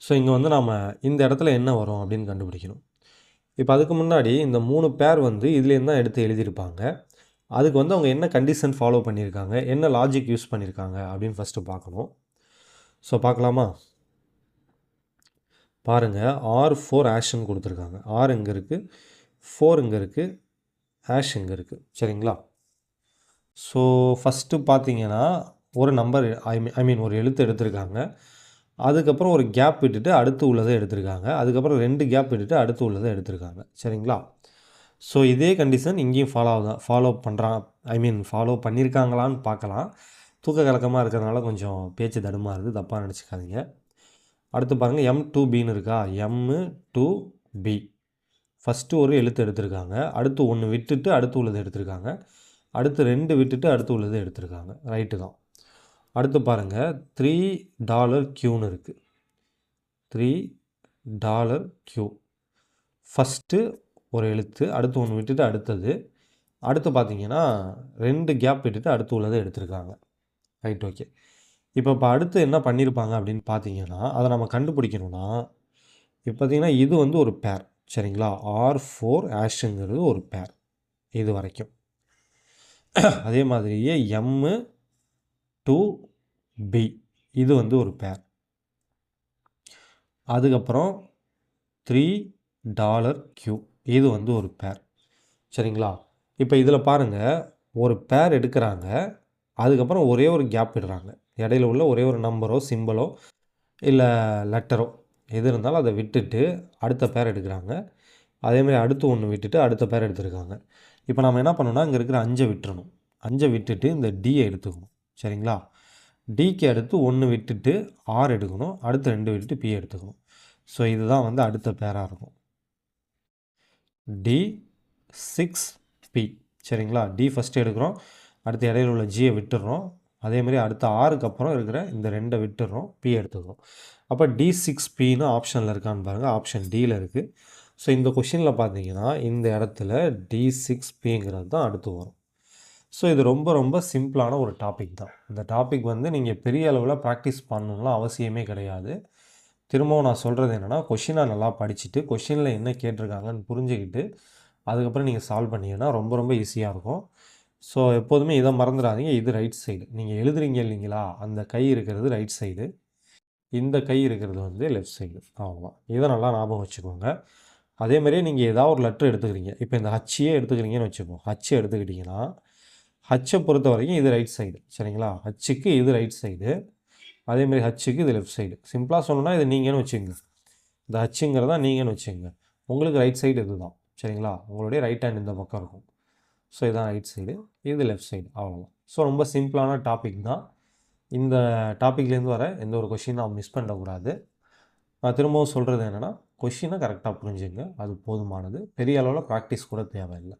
ஸோ இங்கே வந்து நம்ம இந்த இடத்துல என்ன வரும் அப்படின்னு கண்டுபிடிக்கணும். இப்போ அதுக்கு முன்னாடி இந்த 3 பேர் வந்து இதுலேருந்து தான் எடுத்து எழுதியிருப்பாங்க. அதுக்கு வந்து அவங்க என்ன கண்டிஷன் ஃபாலோ பண்ணியிருக்காங்க, என்ன லாஜிக் யூஸ் பண்ணியிருக்காங்க அப்படின்னு ஃபஸ்ட்டு பார்க்கணும். ஸோ பார்க்கலாமா? பாருங்கள், R4 ஆஷன் கொடுத்துருக்காங்க. R இங்கே இருக்குது, 4 இங்கே இருக்குது, ஆஷ் இங்கே இருக்குது. சரிங்களா? ஸோ ஃபஸ்ட்டு பார்த்தீங்கன்னா ஒரு நம்பர் ஒரு எழுத்து எடுத்திருக்காங்க. அதுக்கப்புறம் ஒரு கேப் விட்டுட்டு அடுத்து உள்ளதை எடுத்திருக்காங்க. அதுக்கப்புறம் 2 கேப் விட்டுட்டு அடுத்து உள்ளதை எடுத்திருக்காங்க. சரிங்களா? ஸோ இதே கண்டிஷன் இங்கேயும் ஃபாலோ ஃபாலோ பண்ணியிருக்காங்களான்னு பார்க்கலாம். தூக்க கலக்கமாக இருக்கிறதுனால கொஞ்சம் பேச்சு தடுமாறுது, தப்பாக நினச்சிக்காதீங்க. அடுத்து பாருங்கள் M2Bன்னு இருக்கா, M2B. ஃபஸ்ட்டு ஒரு எழுத்து எடுத்திருக்காங்க, அடுத்து ஒன்று விட்டுட்டு அடுத்து உள்ளது எடுத்திருக்காங்க, அடுத்து 2 விட்டுட்டு அடுத்து உள்ளது எடுத்திருக்காங்க. ரைட்டு தான். அடுத்து பாருங்கள் $3Qன்னு இருக்குது. $3Q. ஃபஸ்ட்டு ஒரு எழுத்து, அடுத்து ஒன்று விட்டுட்டு அடுத்தது, அடுத்து பார்த்தீங்கன்னா 2 கேப் விட்டுட்டு அடுத்து உள்ளதை எடுத்திருக்காங்க. Right, okay. இப்போ அடுத்து என்ன பண்ணியிருப்பாங்க அப்படின்னு பார்த்தீங்கன்னா, அதை நம்ம கண்டுபிடிக்கணும்னா, இப்போ பார்த்தீங்கன்னா இது வந்து ஒரு பேர், சரிங்களா. R4 ஒரு பேர் இது வரைக்கும். அதே மாதிரியே M2B இது வந்து ஒரு பேர். அதுக்கப்புறம் $3Q இது வந்து ஒரு பேர், சரிங்களா. இப்போ இதில் பாருங்கள், ஒரு பேர் எடுக்கிறாங்க, அதுக்கப்புறம் ஒரே ஒரு கேப் விடுறாங்க. இடையில உள்ள ஒரே ஒரு நம்பரோ சிம்பிளோ இல்லை லெட்டரோ எது இருந்தாலும் அதை விட்டுட்டு அடுத்த பேர் எடுக்கிறாங்க. அதேமாதிரி அடுத்து ஒன்று விட்டுட்டு அடுத்த பேர் எடுத்துருக்காங்க. இப்போ நம்ம என்ன பண்ணணும்னா, இங்கே இருக்கிற 5 விட்டுறணும். 5 விட்டுட்டு இந்த Dயை எடுத்துக்கணும், சரிங்களா. Dக்கு அடுத்து 1 விட்டுட்டு R எடுக்கணும், அடுத்து 2 விட்டுட்டு P எடுத்துக்கணும். ஸோ இதுதான் வந்து அடுத்த பேராக இருக்கும், D6P, சரிங்களா. D ஃபஸ்ட்டு எடுக்கிறோம், அடுத்து இடையில உள்ள Gயை விட்டுடுறோம், அதேமாதிரி அடுத்த Rக்கு அப்புறம் இருக்கிற இந்த 2 விட்டுடுறோம், P எடுத்துக்கிறோம். அப்போ D6Pன்னு ஆப்ஷனில் இருக்கான்னு பாருங்கள், ஆப்ஷன் Dயில் இருக்குது. ஸோ இந்த கொஷினில் பார்த்தீங்கன்னா இந்த இடத்துல D6Pங்கிறது தான் அடுத்து வரும். ஸோ இது ரொம்ப ரொம்ப சிம்பிளான ஒரு டாபிக் தான். இந்த டாபிக் வந்து நீங்கள் பெரிய அளவில் ப்ராக்டிஸ் பண்ணணும்லாம் அவசியமே கிடையாது. திரும்பவும் நான் சொல்கிறது என்னென்னா, கொஷினை நல்லா படிச்சுட்டு கொஷினில் என்ன கேட்டிருக்காங்கன்னு புரிஞ்சுக்கிட்டு அதுக்கப்புறம் நீங்கள் சால்வ் பண்ணிங்கன்னா ரொம்ப ரொம்ப ஈஸியாக இருக்கும். ஸோ எப்போதுமே இதை மறந்துடாதீங்க, இது ரைட் சைடு. நீங்கள் எழுதுறீங்க இல்லைங்களா, அந்த கை இருக்கிறது ரைட் சைடு, இந்த கை இருக்கிறது வந்து லெஃப்ட் சைடு. அவ்வளோதான். இதை நல்லா ஞாபகம் வச்சுக்கோங்க. அதேமாதிரியே நீங்கள் ஏதாவது ஒரு லெட்ரு எடுத்துக்கிறீங்க, இப்போ இந்த ஹச்ஏ எடுத்துக்கிறீங்கன்னு வச்சுப்போம். ஹச் எடுத்துக்கிட்டிங்கன்னா ஹச்சை பொறுத்த வரைக்கும் இது ரைட் சைடு, சரிங்களா. ஹச்சுக்கு இது ரைட் சைடு, அதேமாதிரி ஹச்சுக்கு இது லெஃப்ட் சைடு. சிம்பிளாக சொல்லணும்னா இது நீங்கன்னு வச்சுக்கோங்க, இந்த ஹச்சுங்கிறதா நீங்கன்னு வச்சுக்கோங்க. உங்களுக்கு ரைட் சைடு இது தான், சரிங்களா. உங்களுடைய ரைட் ஹேண்ட் இந்த பக்கம் இருக்கும். ஸோ இதுதான் ரைட் சைடு, இது லெஃப்ட் சைடு, அவ்வளோதான். ஸோ ரொம்ப சிம்பிளான டாபிக் தான். இந்த டாப்பிக்லேருந்து வர எந்த ஒரு கொஷின் நான் மிஸ் பண்ணக்கூடாது. நான் திரும்பவும் சொல்கிறது என்னென்னா, கொஷினை கரெக்டாக புரிஞ்சுங்க, அது போதுமானது. பெரிய அளவில் ப்ராக்டிஸ் கூட தேவையில்லை.